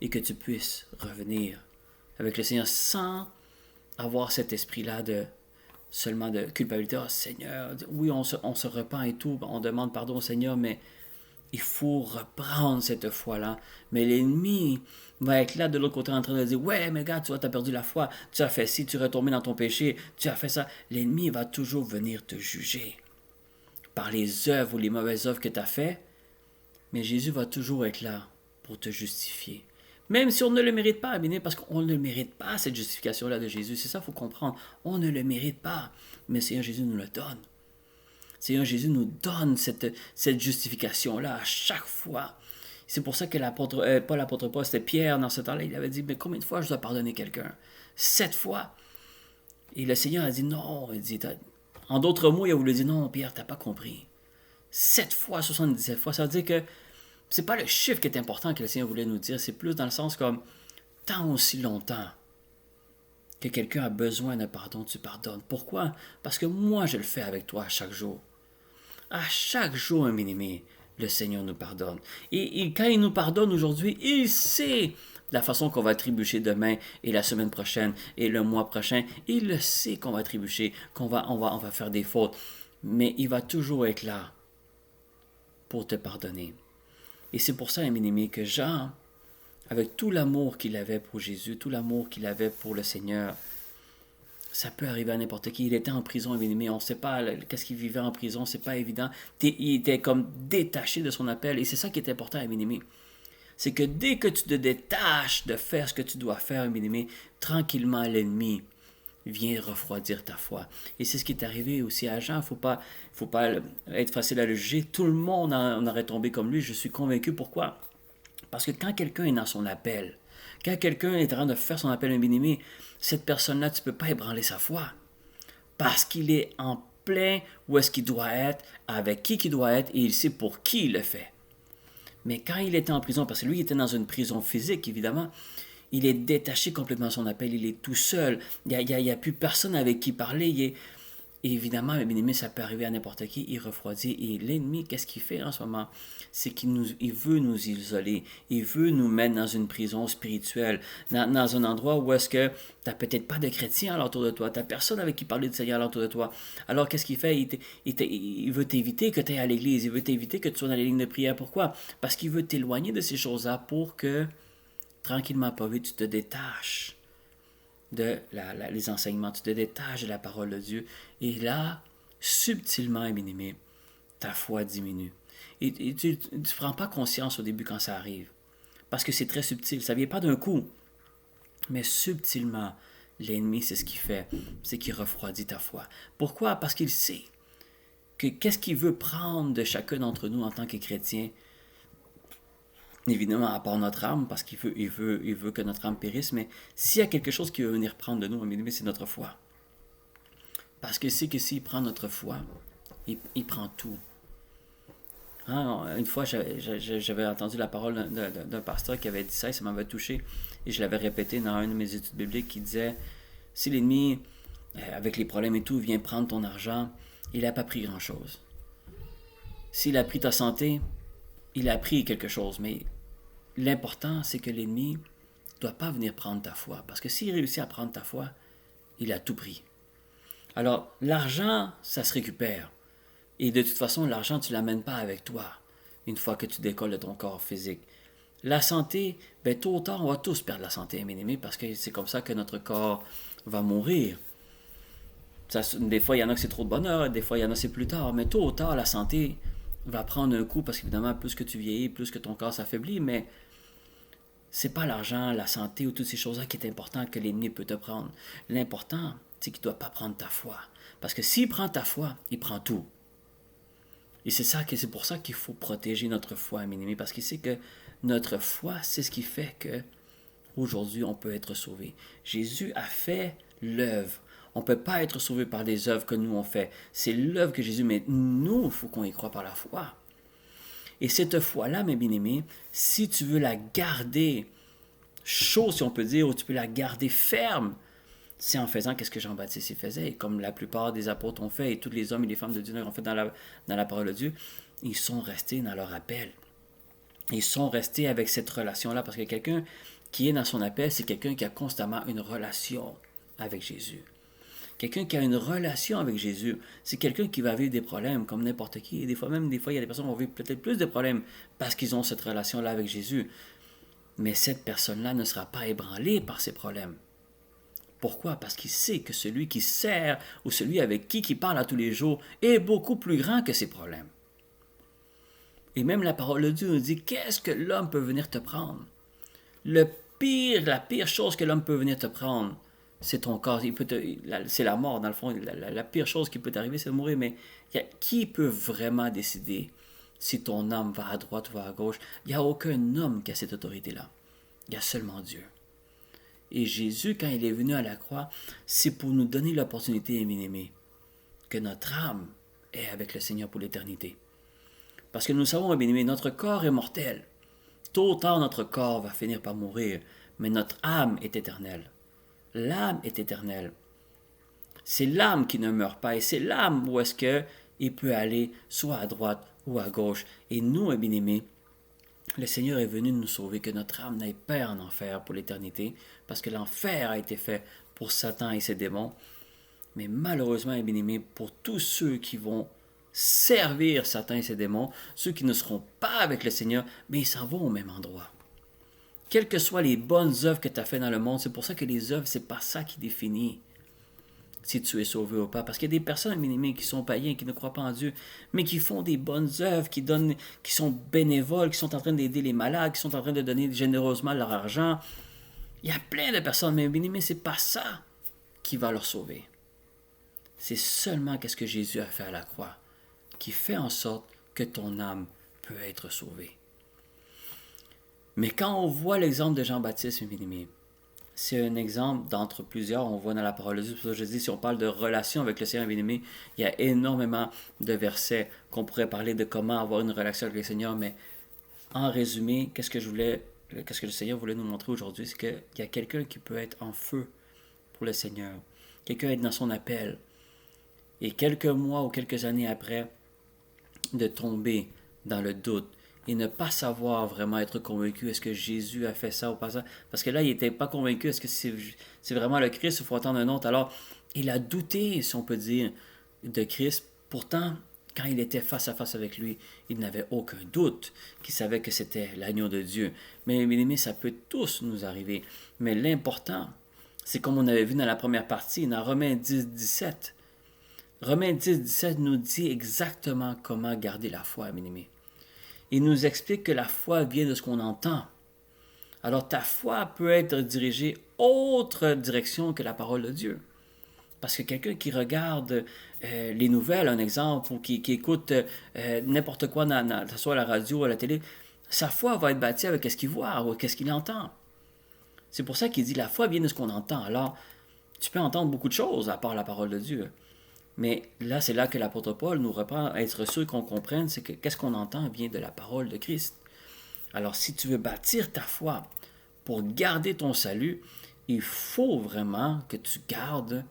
et que tu puisses revenir avec le Seigneur sans avoir cet esprit-là de seulement de culpabilité. Oh Seigneur, oui, on se repent et tout, on demande pardon au Seigneur, mais il faut reprendre cette foi-là. Mais l'ennemi va être là de l'autre côté en train de dire, ouais, mais gars, tu as perdu la foi, tu as fait ci, tu es retombé dans ton péché, tu as fait ça. L'ennemi va toujours venir te juger par les œuvres ou les mauvaises œuvres que tu as faites, mais Jésus va toujours être là pour te justifier. Même si on ne le mérite pas, bien, parce qu'on ne mérite pas cette justification-là de Jésus. C'est ça qu'il faut comprendre. On ne le mérite pas, mais Seigneur Jésus nous le donne. Seigneur Jésus nous donne cette justification-là à chaque fois. C'est pour ça que pas l'apôtre Paul, c'était Pierre dans ce temps-là, il avait dit, mais combien de fois je dois pardonner quelqu'un? 7 fois. Et le Seigneur a dit non. Il dit, en d'autres mots, il a voulu dire, non, Pierre, tu n'as pas compris. 7 fois, 77 fois, ça veut dire que c'est pas le chiffre qui est important que le Seigneur voulait nous dire, c'est plus dans le sens comme tant aussi longtemps que quelqu'un a besoin d'un pardon, tu pardonnes. Pourquoi? Parce que moi, je le fais avec toi à chaque jour. À chaque jour, un bien-aimé, le Seigneur nous pardonne. Et quand il nous pardonne aujourd'hui, il sait la façon qu'on va trébucher demain et la semaine prochaine et le mois prochain. Il le sait qu'on va trébucher, on va faire des fautes. Mais il va toujours être là pour te pardonner. Et c'est pour ça, un bien-aimé, que Jean, avec tout l'amour qu'il avait pour Jésus, tout l'amour qu'il avait pour le Seigneur, ça peut arriver à n'importe qui. Il était en prison, un bien-aimé, on ne sait pas qu'est-ce qu'il vivait en prison, c'est pas évident. Il était comme détaché de son appel, et c'est ça qui est important, un bien-aimé. C'est que dès que tu te détaches de faire ce que tu dois faire, un bien-aimé, tranquillement l'ennemi vient refroidir ta foi. Et c'est ce qui est arrivé aussi à Jean. Faut pas être facile à le juger. Tout le monde en aurait tombé comme lui. Je suis convaincu. Pourquoi? Parce que quand quelqu'un est dans son appel, quand quelqu'un est en train de faire son appel à un bien-aimé, cette personne-là, tu ne peux pas ébranler sa foi. Parce qu'il est en plein où est-ce qu'il doit être, avec qui il doit être, et il sait pour qui il le fait. Mais quand il était en prison, parce que lui, il était dans une prison physique, évidemment, il est détaché complètement de son appel, il est tout seul, il n'y a plus personne avec qui parler. Et évidemment, bien aimé, ça peut arriver à n'importe qui, il refroidit. Et l'ennemi, qu'est-ce qu'il fait en ce moment? C'est qu'il veut nous isoler, il veut nous mettre dans une prison spirituelle, dans un endroit où est-ce que tu n'as peut-être pas de chrétiens alentour de toi, tu n'as personne avec qui parler du Seigneur alentour de toi. Alors qu'est-ce qu'il fait? Il veut t'éviter que tu ailles à l'église, il veut t'éviter que tu sois dans les lignes de prière. Pourquoi? Parce qu'il veut t'éloigner de ces choses-là pour que tranquillement, pas vite, tu te détaches les enseignements, tu te détaches de la parole de Dieu. Et là, subtilement, bien-aimé, ta foi diminue. Et tu ne prends pas conscience au début quand ça arrive. Parce que c'est très subtil. Ça ne vient pas d'un coup. Mais subtilement, l'ennemi, c'est ce qu'il fait. C'est qu'il refroidit ta foi. Pourquoi? Parce qu'il sait que qu'est-ce qu'il veut prendre de chacun d'entre nous en tant que chrétien. Évidemment, à part notre âme, parce qu'il veut que notre âme périsse, mais s'il y a quelque chose qu'il veut venir prendre de nous, c'est notre foi. Parce que c'est que s'il prend notre foi, il prend tout. Hein, une fois, j'avais entendu la parole d'un pasteur qui avait dit ça et ça m'avait touché. Et je l'avais répété dans une de mes études bibliques qui disait, si l'ennemi, avec les problèmes et tout, vient prendre ton argent, il n'a pas pris grand-chose. S'il a pris ta santé, il a pris quelque chose. Mais l'important, c'est que l'ennemi ne doit pas venir prendre ta foi. Parce que s'il réussit à prendre ta foi, il a tout pris. Alors, l'argent, ça se récupère. Et de toute façon, l'argent, tu ne l'amènes pas avec toi une fois que tu décolles de ton corps physique. La santé, tôt ou tard, on va tous perdre la santé, mes amis, parce que c'est comme ça que notre corps va mourir. Des fois, il y en a que c'est trop de bonheur, des fois, il y en a que c'est plus tard, mais tôt ou tard, la santé va prendre un coup, parce qu'évidemment, plus que tu vieillis, plus que ton corps s'affaiblit, mais c'est pas l'argent, la santé ou toutes ces choses-là qui est important que l'ennemi peut te prendre. L'important, c'est qu'il ne doit pas prendre ta foi. Parce que s'il prend ta foi, il prend tout. Et c'est pour ça qu'il faut protéger notre foi, mes amis, parce qu'il sait que notre foi, c'est ce qui fait que aujourd'hui on peut être sauvé. Jésus a fait l'œuvre. On ne peut pas être sauvé par les œuvres que nous on fait. C'est l'œuvre que Jésus met. Nous, il faut qu'on y croit par la foi. Et cette foi-là, mes bien-aimés, si tu veux la garder chaude, si on peut dire, ou tu peux la garder ferme, c'est en faisant ce que Jean-Baptiste faisait, et comme la plupart des apôtres ont fait, et tous les hommes et les femmes de Dieu ont fait dans la parole de Dieu, ils sont restés dans leur appel. Ils sont restés avec cette relation-là, parce que quelqu'un qui est dans son appel, c'est quelqu'un qui a constamment une relation avec Jésus. Quelqu'un qui a une relation avec Jésus, c'est quelqu'un qui va vivre des problèmes comme n'importe qui. Et des fois, il y a des personnes qui vont vivre peut-être plus de problèmes parce qu'ils ont cette relation-là avec Jésus. Mais cette personne-là ne sera pas ébranlée par ces problèmes. Pourquoi? Parce qu'il sait que celui qui sert ou celui avec qui parle à tous les jours est beaucoup plus grand que ses problèmes. Et même la parole de Dieu nous dit, qu'est-ce que l'homme peut venir te prendre? La pire chose que l'homme peut venir te prendre, c'est ton corps. C'est la mort, dans le fond. La pire chose qui peut t'arriver, c'est de mourir. Mais qui peut vraiment décider si ton âme va à droite ou va à gauche? Il n'y a aucun homme qui a cette autorité-là. Il y a seulement Dieu. Et Jésus, quand il est venu à la croix, c'est pour nous donner l'opportunité, bien aimés, que notre âme est avec le Seigneur pour l'éternité. Parce que nous savons, bien aimés, notre corps est mortel. Tôt ou tard, notre corps va finir par mourir, mais notre âme est éternelle. L'âme est éternelle. C'est l'âme qui ne meurt pas, et c'est l'âme où est-ce qu'il peut aller soit à droite ou à gauche. Et nous, bien aimés, le Seigneur est venu nous sauver, que notre âme n'aille pas en enfer pour l'éternité, parce que l'enfer a été fait pour Satan et ses démons. Mais malheureusement, bien aimés, pour tous ceux qui vont servir Satan et ses démons, ceux qui ne seront pas avec le Seigneur, mais ils s'en vont au même endroit. Quelles que soient les bonnes œuvres que tu as faites dans le monde, c'est pour ça que les œuvres, c'est pas ça qui définit si tu es sauvé ou pas. Parce qu'il y a des personnes, bien aimés, qui sont païens, qui ne croient pas en Dieu, mais qui font des bonnes œuvres, qui sont bénévoles, qui sont en train d'aider les malades, qui sont en train de donner généreusement leur argent. Il y a plein de personnes, mais bien aimés, c'est pas ça qui va leur sauver. C'est seulement ce que Jésus a fait à la croix qui fait en sorte que ton âme peut être sauvée. Mais quand on voit l'exemple de Jean-Baptiste, bien aimé, c'est un exemple d'entre plusieurs, on voit dans la parole de Dieu. Pour ça, je dis, si on parle de relation avec le Seigneur, bien aimé, il y a énormément de versets qu'on pourrait parler de comment avoir une relation avec le Seigneur, mais en résumé, qu'est-ce que le Seigneur voulait nous montrer aujourd'hui, c'est qu'il y a quelqu'un qui peut être en feu pour le Seigneur, quelqu'un être dans son appel, et quelques mois ou quelques années après, de tomber dans le doute, et ne pas savoir vraiment être convaincu, est-ce que Jésus a fait ça ou pas ça? Parce que là, il n'était pas convaincu, est-ce que c'est vraiment le Christ ou il faut attendre un autre? Alors, il a douté, si on peut dire, de Christ. Pourtant, quand il était face à face avec lui, il n'avait aucun doute qu'il savait que c'était l'agneau de Dieu. Mais bien aimé, ça peut tous nous arriver. Mais l'important, C'est comme on avait vu dans la première partie, dans Romains 10, 17. Romains 10, 17 nous dit exactement comment garder la foi, bien-aimés. Il nous explique que la foi vient de ce qu'on entend. Alors ta foi peut être dirigée autre direction que la parole de Dieu. Parce que quelqu'un qui regarde les nouvelles, un exemple, ou qui écoute n'importe quoi, soit à la radio ou à la télé, sa foi va être bâtie avec ce qu'il voit ou ce qu'il entend. C'est pour ça qu'il dit la foi vient de ce qu'on entend. Alors, tu peux entendre beaucoup de choses à part la parole de Dieu. Mais là, c'est là que l'apôtre Paul nous reprend à être sûr qu'on comprenne, c'est que qu'est-ce qu'on entend vient de la parole de Christ. Alors, si tu veux bâtir ta foi pour garder ton salut, il faut vraiment que tu gardes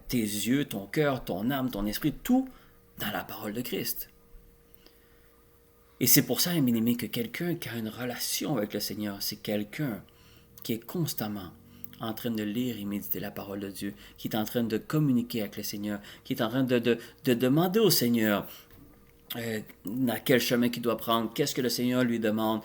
tes yeux, ton cœur, ton âme, ton esprit, tout dans la parole de Christ. Et c'est pour ça, bien-aimé, que quelqu'un qui a une relation avec le Seigneur, c'est quelqu'un qui est constamment en train de lire et méditer la parole de Dieu, qui est en train de communiquer avec le Seigneur, qui est en train de demander au Seigneur dans quel chemin qu'il doit prendre, qu'est-ce que le Seigneur lui demande,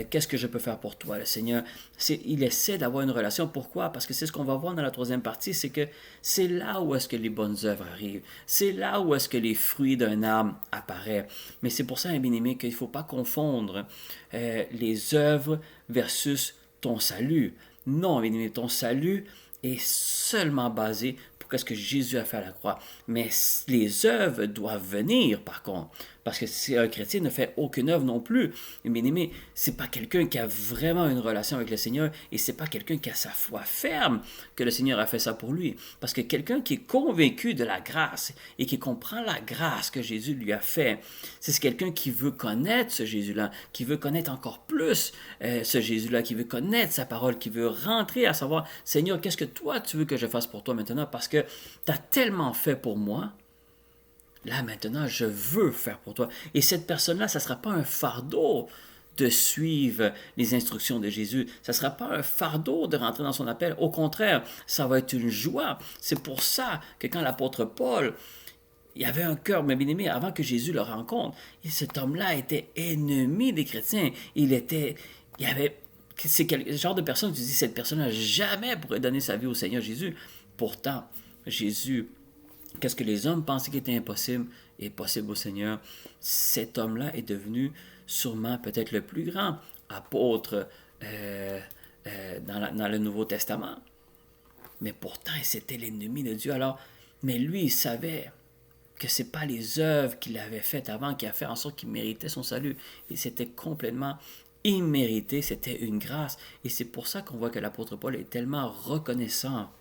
qu'est-ce que je peux faire pour toi. Le Seigneur, il essaie d'avoir une relation. Pourquoi? Parce que c'est ce qu'on va voir dans la troisième partie, c'est que c'est là où est-ce que les bonnes œuvres arrivent. C'est là où est-ce que les fruits d'un arbre apparaissent. Mais c'est pour ça, bien-aimé, qu'il ne faut pas confondre les œuvres versus ton salut. Non, bien-aimé, ton salut est seulement basé pour ce que Jésus a fait à la croix. Mais les œuvres doivent venir, par contre. Parce que si un chrétien ne fait aucune œuvre non plus, bien aimé, c'est pas quelqu'un qui a vraiment une relation avec le Seigneur et c'est pas quelqu'un qui a sa foi ferme que le Seigneur a fait ça pour lui. Parce que quelqu'un qui est convaincu de la grâce et qui comprend la grâce que Jésus lui a fait, c'est quelqu'un qui veut connaître ce Jésus-là, qui veut connaître encore plus ce Jésus-là, qui veut connaître sa parole, qui veut rentrer à savoir, Seigneur, qu'est-ce que toi tu veux que je fasse pour toi maintenant? Parce que tu as tellement fait pour moi. Là, maintenant, je veux faire pour toi. Et cette personne-là, ça ne sera pas un fardeau de suivre les instructions de Jésus. Ça ne sera pas un fardeau de rentrer dans son appel. Au contraire, ça va être une joie. C'est pour ça que quand l'apôtre Paul, il avait un cœur, mais bien aimé, avant que Jésus le rencontre, cet homme-là était ennemi des chrétiens. C'est le genre de personne, tu dis, cette personne-là jamais pourrait donner sa vie au Seigneur Jésus. Pourtant, Jésus, qu'est-ce que les hommes pensaient qui était impossible est possible au Seigneur. Cet homme-là est devenu sûrement peut-être le plus grand apôtre dans le Nouveau Testament. Mais pourtant, c'était l'ennemi de Dieu. Alors, mais lui, il savait que ce n'est pas les œuvres qu'il avait faites avant qui a fait en sorte qu'il méritait son salut. Et c'était complètement immérité, c'était une grâce. Et c'est pour ça qu'on voit que l'apôtre Paul est tellement reconnaissant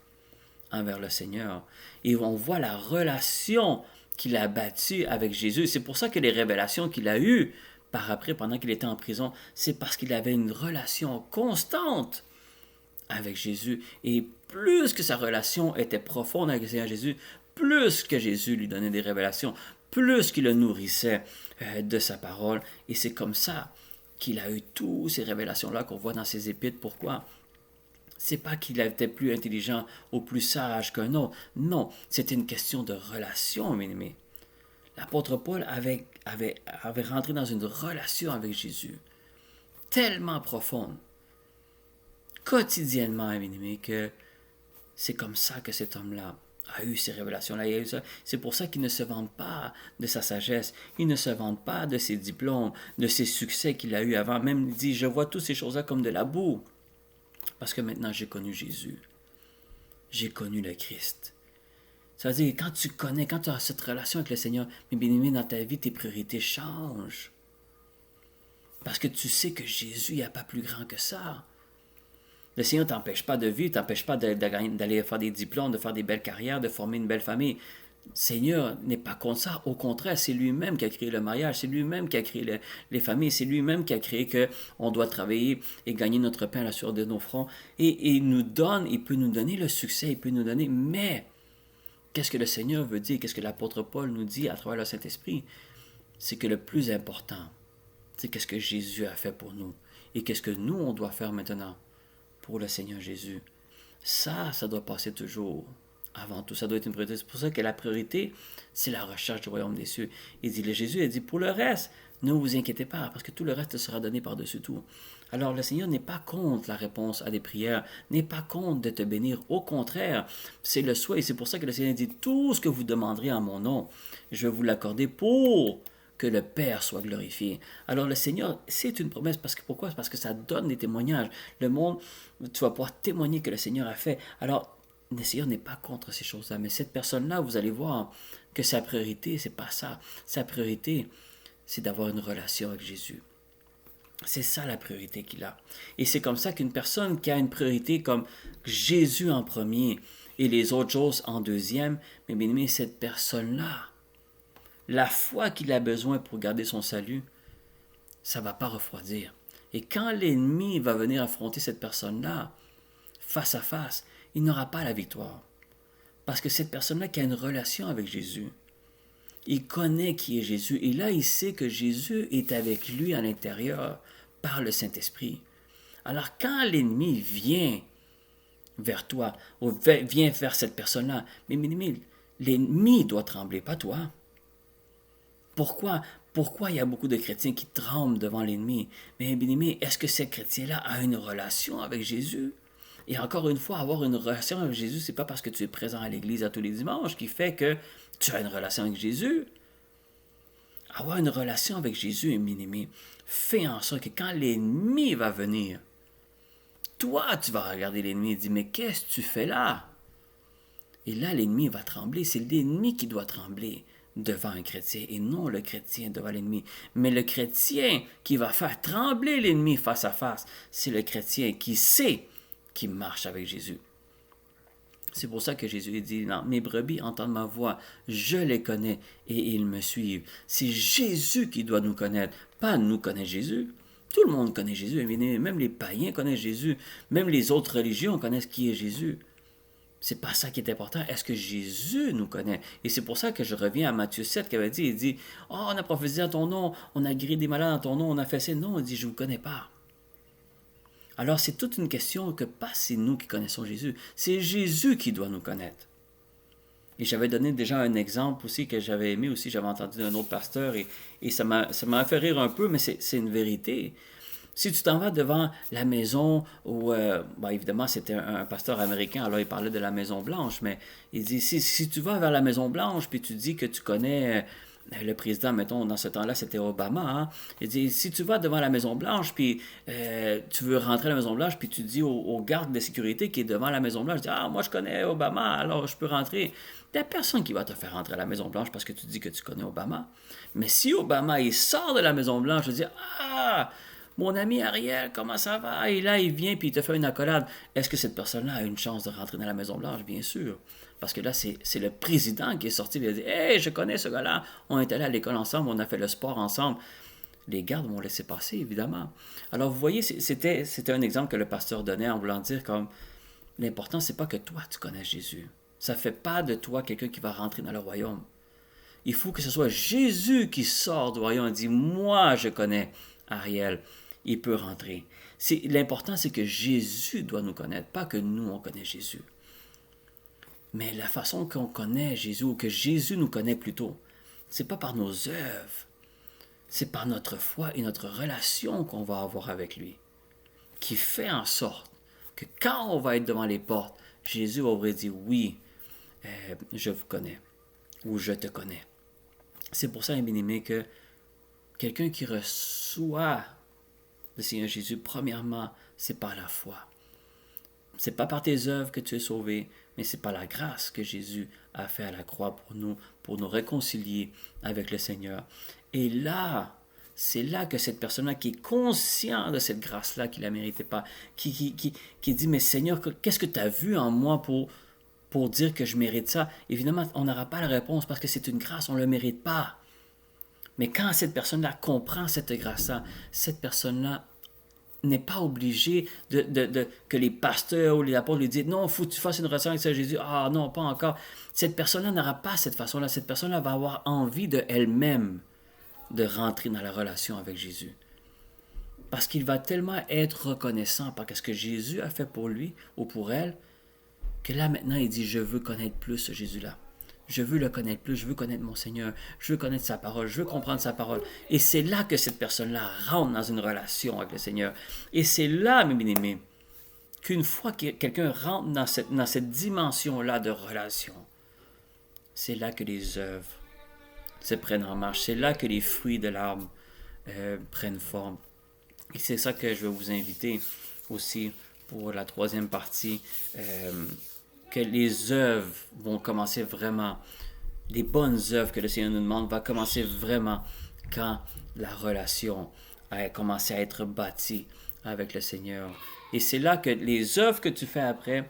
envers le Seigneur. Et on voit la relation qu'il a bâtie avec Jésus. C'est pour ça que les révélations qu'il a eues par après, pendant qu'il était en prison, c'est parce qu'il avait une relation constante avec Jésus. Et plus que sa relation était profonde avec le Seigneur Jésus, plus que Jésus lui donnait des révélations, plus qu'il le nourrissait de sa parole. Et c'est comme ça qu'il a eu toutes ces révélations-là qu'on voit dans ses épîtres. Pourquoi? C'est pas qu'il était plus intelligent ou plus sage qu'un autre. Non, c'était une question de relation, mes amis. L'apôtre Paul avait rentré dans une relation avec Jésus, tellement profonde, quotidiennement, mes amis, que c'est comme ça que cet homme-là a eu ces révélations-là. C'est pour ça qu'il ne se vante pas de sa sagesse, il ne se vante pas de ses diplômes, de ses succès qu'il a eu avant. Même il dit, je vois toutes ces choses-là comme de la boue. Parce que maintenant, j'ai connu Jésus. J'ai connu le Christ. Ça veut dire que quand tu as cette relation avec le Seigneur, mais bien aimé, dans ta vie, tes priorités changent. Parce que tu sais que Jésus, il n'y a pas plus grand que ça. Le Seigneur ne t'empêche pas de vivre, ne t'empêche pas d'aller faire des diplômes, de faire des belles carrières, de former une belle famille. Le Seigneur n'est pas contre ça. Au contraire, c'est lui-même qui a créé le mariage, c'est lui-même qui a créé les familles, c'est lui-même qui a créé qu'on doit travailler et gagner notre pain à la sueur de nos fronts. Et il peut nous donner le succès, il peut nous donner, mais qu'est-ce que le Seigneur veut dire, qu'est-ce que l'apôtre Paul nous dit à travers le Saint-Esprit? C'est que le plus important, c'est qu'est-ce que Jésus a fait pour nous et qu'est-ce que nous, on doit faire maintenant pour le Seigneur Jésus. Ça doit passer toujours Avant tout, ça doit être une priorité. C'est pour ça que la priorité, c'est la recherche du royaume des cieux. Il dit, le Jésus a dit, pour le reste, ne vous inquiétez pas, parce que tout le reste sera donné par-dessus tout. Alors le Seigneur n'est pas contre la réponse à des prières, n'est pas contre de te bénir. Au contraire, c'est le souhait. Et c'est pour ça que le Seigneur dit, tout ce que vous demanderez en mon nom, je vais vous l'accorder pour que le Père soit glorifié. Alors le Seigneur, c'est une promesse. Parce que pourquoi? Parce que ça donne des témoignages. Le monde, tu vas pouvoir témoigner que le Seigneur a fait. Alors, le Seigneur n'est pas contre ces choses-là. Mais cette personne-là, vous allez voir que sa priorité, c'est pas ça. Sa priorité, c'est d'avoir une relation avec Jésus. C'est ça la priorité qu'il a. Et c'est comme ça qu'une personne qui a une priorité comme Jésus en premier et les autres choses en deuxième, mais bien aimé, cette personne-là, la foi qu'il a besoin pour garder son salut, ça ne va pas refroidir. Et quand l'ennemi va venir affronter cette personne-là, face à face, il n'aura pas la victoire. Parce que cette personne-là qui a une relation avec Jésus, il connaît qui est Jésus. Et là, il sait que Jésus est avec lui à l'intérieur par le Saint-Esprit. Alors, quand l'ennemi vient vers toi, ou vient vers cette personne-là, mais l'ennemi doit trembler, pas toi. Pourquoi il y a beaucoup de chrétiens qui tremblent devant l'ennemi? Mais bien aimé, est-ce que ces chrétiens-là a une relation avec Jésus? Et encore une fois, avoir une relation avec Jésus, c'est pas parce que tu es présent à l'église à tous les dimanches qui fait que tu as une relation avec Jésus. Avoir une relation avec Jésus, bien aimé, fait en sorte que quand l'ennemi va venir, toi, tu vas regarder l'ennemi et dire, mais qu'est-ce que tu fais là? Et là, l'ennemi va trembler. C'est l'ennemi qui doit trembler devant un chrétien et non le chrétien devant l'ennemi. Mais le chrétien qui va faire trembler l'ennemi face à face, c'est le chrétien qui sait qu'il marche avec Jésus. C'est pour ça que Jésus dit, non, mes brebis entendent ma voix, je les connais et ils me suivent. C'est Jésus qui doit nous connaître, pas nous connaître Jésus. Tout le monde connaît Jésus, même les païens connaissent Jésus, même les autres religions connaissent qui est Jésus. C'est pas ça qui est important. Est-ce que Jésus nous connaît? Et c'est pour ça que je reviens à Matthieu 7 qui avait dit, il dit, oh, on a prophétisé en ton nom, on a guéri des malades en ton nom, on a fait ça. Non, il dit, je ne vous connais pas. Alors c'est toute une question que pas c'est nous qui connaissons Jésus, c'est Jésus qui doit nous connaître. Et j'avais donné déjà un exemple aussi que j'avais aimé aussi, j'avais entendu d'un autre pasteur et ça m'a fait rire un peu, mais c'est une vérité. Si tu t'en vas devant la maison où, évidemment, c'était un pasteur américain, alors il parlait de la Maison Blanche, mais il dit, si tu vas vers la Maison Blanche, puis tu dis que tu connais le président, mettons, dans ce temps-là, c'était Obama, hein, il dit, si tu vas devant la Maison Blanche, puis tu veux rentrer à la Maison Blanche, puis tu dis au garde de sécurité qui est devant la Maison Blanche, ah, moi je connais Obama, alors je peux rentrer. Il n'y a personne qui va te faire rentrer à la Maison Blanche parce que tu dis que tu connais Obama. Mais si Obama, il sort de la Maison Blanche, je dis, ah, mon ami Ariel, comment ça va? Et là, il vient puis il te fait une accolade. Est-ce que cette personne-là a une chance de rentrer dans la Maison-Blanche? Bien sûr. Parce que là, c'est le président qui est sorti et il a dit, hey, je connais ce gars-là. On est allé à l'école ensemble, on a fait le sport ensemble. Les gardes vont laisser passer, évidemment. Alors, vous voyez, c'était un exemple que le pasteur donnait en voulant dire comme, l'important, c'est pas que toi, tu connais Jésus. Ça ne fait pas de toi quelqu'un qui va rentrer dans le royaume. Il faut que ce soit Jésus qui sort du royaume et dit, moi, je connais Ariel. Il peut rentrer. L'important, c'est que Jésus doit nous connaître, pas que nous, on connaît Jésus. Mais la façon qu'on connaît Jésus, ou que Jésus nous connaît plutôt, c'est pas par nos œuvres, c'est par notre foi et notre relation qu'on va avoir avec lui, qui fait en sorte que quand on va être devant les portes, Jésus va dire, oui, je vous connais, ou je te connais. C'est pour ça, bien aimé, que quelqu'un qui reçoit le Seigneur Jésus, premièrement, c'est par la foi. C'est pas par tes œuvres que tu es sauvé, mais c'est par la grâce que Jésus a fait à la croix pour nous réconcilier avec le Seigneur. Et là, c'est là que cette personne-là qui est consciente de cette grâce-là qu'il ne la méritait pas, qui dit, mais Seigneur, qu'est-ce que tu as vu en moi pour dire que je mérite ça? Évidemment, on n'aura pas la réponse parce que c'est une grâce, on ne le mérite pas. Mais quand cette personne-là comprend cette grâce-là, cette personne-là n'est pas obligée que les pasteurs ou les apôtres lui disent « Non, il faut que tu fasses une relation avec Jésus. » Ah non, pas encore. Cette personne-là n'aura pas cette façon-là. Cette personne-là va avoir envie de elle-même de rentrer dans la relation avec Jésus. Parce qu'il va tellement être reconnaissant par ce que Jésus a fait pour lui ou pour elle, que là maintenant il dit, je veux connaître plus ce Jésus-là. Je veux le connaître plus, je veux connaître mon Seigneur, je veux connaître sa parole, je veux comprendre sa parole. Et c'est là que cette personne-là rentre dans une relation avec le Seigneur. Et c'est là, mes bien-aimés, qu'une fois que quelqu'un rentre dans cette dimension-là de relation, c'est là que les œuvres se prennent en marche. C'est là que les fruits de l'arbre prennent forme. Et c'est ça que je vais vous inviter aussi pour la troisième partie, que les œuvres vont commencer vraiment, les bonnes œuvres que le Seigneur nous demande, va commencer vraiment quand la relation a commencé à être bâtie avec le Seigneur. Et c'est là que les œuvres que tu fais après,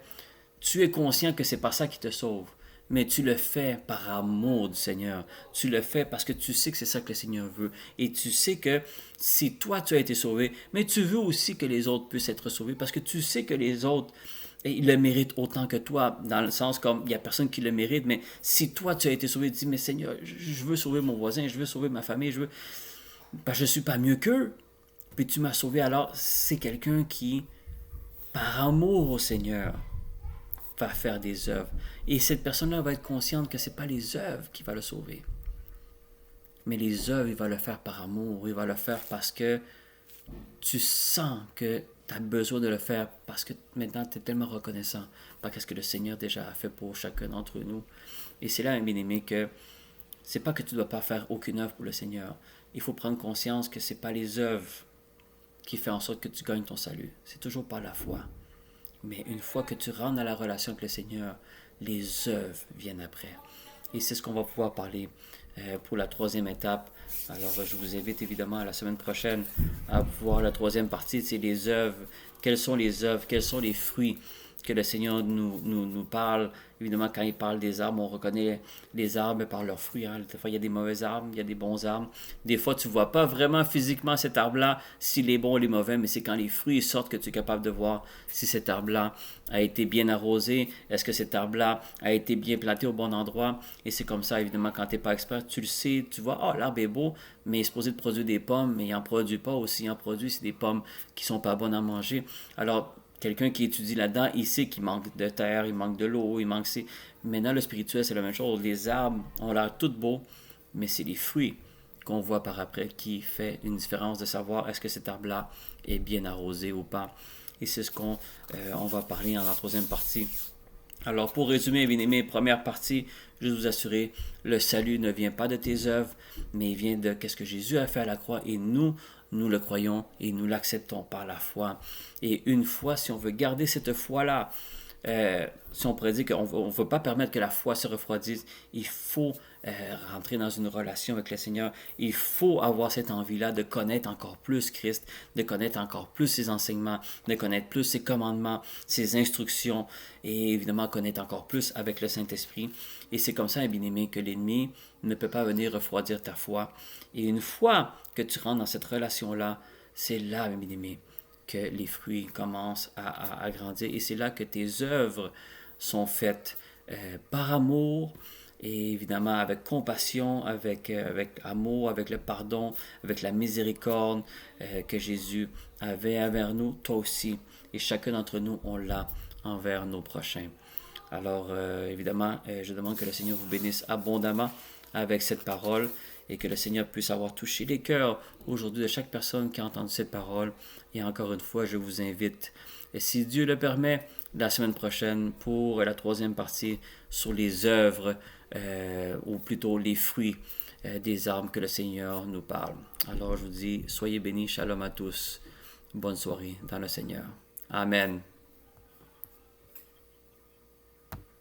tu es conscient que c'est pas ça qui te sauve, mais tu le fais par amour du Seigneur. Tu le fais parce que tu sais que c'est ça que le Seigneur veut. Et tu sais que si toi tu as été sauvé, mais tu veux aussi que les autres puissent être sauvés parce que tu sais que les autres, ils le méritent autant que toi, dans le sens comme il n'y a personne qui le mérite, mais si toi tu as été sauvé, tu dis, mais Seigneur, je veux sauver mon voisin, je veux sauver ma famille, je ne suis pas mieux qu'eux, puis tu m'as sauvé. Alors c'est quelqu'un qui, par amour au Seigneur, va faire des œuvres. Et cette personne-là va être consciente que ce n'est pas les œuvres qui vont le sauver. Mais les œuvres, il va le faire par amour. Il va le faire parce que tu sens que tu as besoin de le faire parce que maintenant tu es tellement reconnaissant par ce que le Seigneur déjà a fait pour chacun d'entre nous. Et c'est là, bien aimé, que c'est pas que tu ne dois pas faire aucune œuvre pour le Seigneur. Il faut prendre conscience que ce n'est pas les œuvres qui font en sorte que tu gagnes ton salut. C'est toujours par la foi. Mais une fois que tu rentres dans la relation avec le Seigneur, les œuvres viennent après. Et c'est ce qu'on va pouvoir parler pour la troisième étape. Alors, je vous invite évidemment à la semaine prochaine à voir la troisième partie, c'est les œuvres. Quelles sont les œuvres? Quels sont les fruits que le Seigneur nous parle? Évidemment, quand il parle des arbres, on reconnaît les arbres par leurs fruits. Hein. Des fois, il y a des mauvais arbres, il y a des bons arbres. Des fois, tu ne vois pas vraiment physiquement cet arbre-là, s'il est bon ou il est mauvais, mais c'est quand les fruits sortent que tu es capable de voir si cet arbre-là a été bien arrosé, est-ce que cet arbre-là a été bien planté au bon endroit. Et c'est comme ça, évidemment, quand tu n'es pas expert, tu le sais, tu vois, oh, l'arbre est beau, mais il est supposé de produire des pommes, mais il n'en produit pas aussi. Il en produit, c'est des pommes qui ne sont pas bonnes à manger. Alors, quelqu'un qui étudie là-dedans, il sait qu'il manque de terre, il manque de l'eau, il manque... Maintenant, le spirituel, c'est la même chose. Les arbres ont l'air tout beaux, mais c'est les fruits qu'on voit par après qui fait une différence de savoir est-ce que cet arbre-là est bien arrosé ou pas. Et c'est ce qu'on va parler dans la troisième partie. Alors, pour résumer, bien aimé, première partie, je vais vous assurer, le salut ne vient pas de tes œuvres, mais il vient de ce que Jésus a fait à la croix et nous le croyons et nous l'acceptons par la foi. Et une fois, si on veut garder cette foi-là, si on pourrait dire qu'on ne veut pas permettre que la foi se refroidisse, il faut rentrer dans une relation avec le Seigneur. Il faut avoir cette envie-là de connaître encore plus Christ, de connaître encore plus ses enseignements, de connaître plus ses commandements, ses instructions et évidemment connaître encore plus avec le Saint-Esprit. Et c'est comme ça, bien aimé, que l'ennemi ne peut pas venir refroidir ta foi. Et une fois que tu rentres dans cette relation-là, c'est là, bien aimé, que les fruits commencent à grandir. Et c'est là que tes œuvres sont faites par amour et évidemment avec compassion, avec amour, avec le pardon, avec la miséricorde que Jésus avait envers nous, toi aussi. Et chacun d'entre nous, on l'a envers nos prochains. Alors, évidemment, je demande que le Seigneur vous bénisse abondamment avec cette parole et que le Seigneur puisse avoir touché les cœurs aujourd'hui de chaque personne qui a entendu cette parole. Et encore une fois, je vous invite, et si Dieu le permet, la semaine prochaine pour la troisième partie sur les œuvres, ou plutôt les fruits des arbres que le Seigneur nous parle. Alors, je vous dis, soyez bénis, shalom à tous, bonne soirée dans le Seigneur. Amen.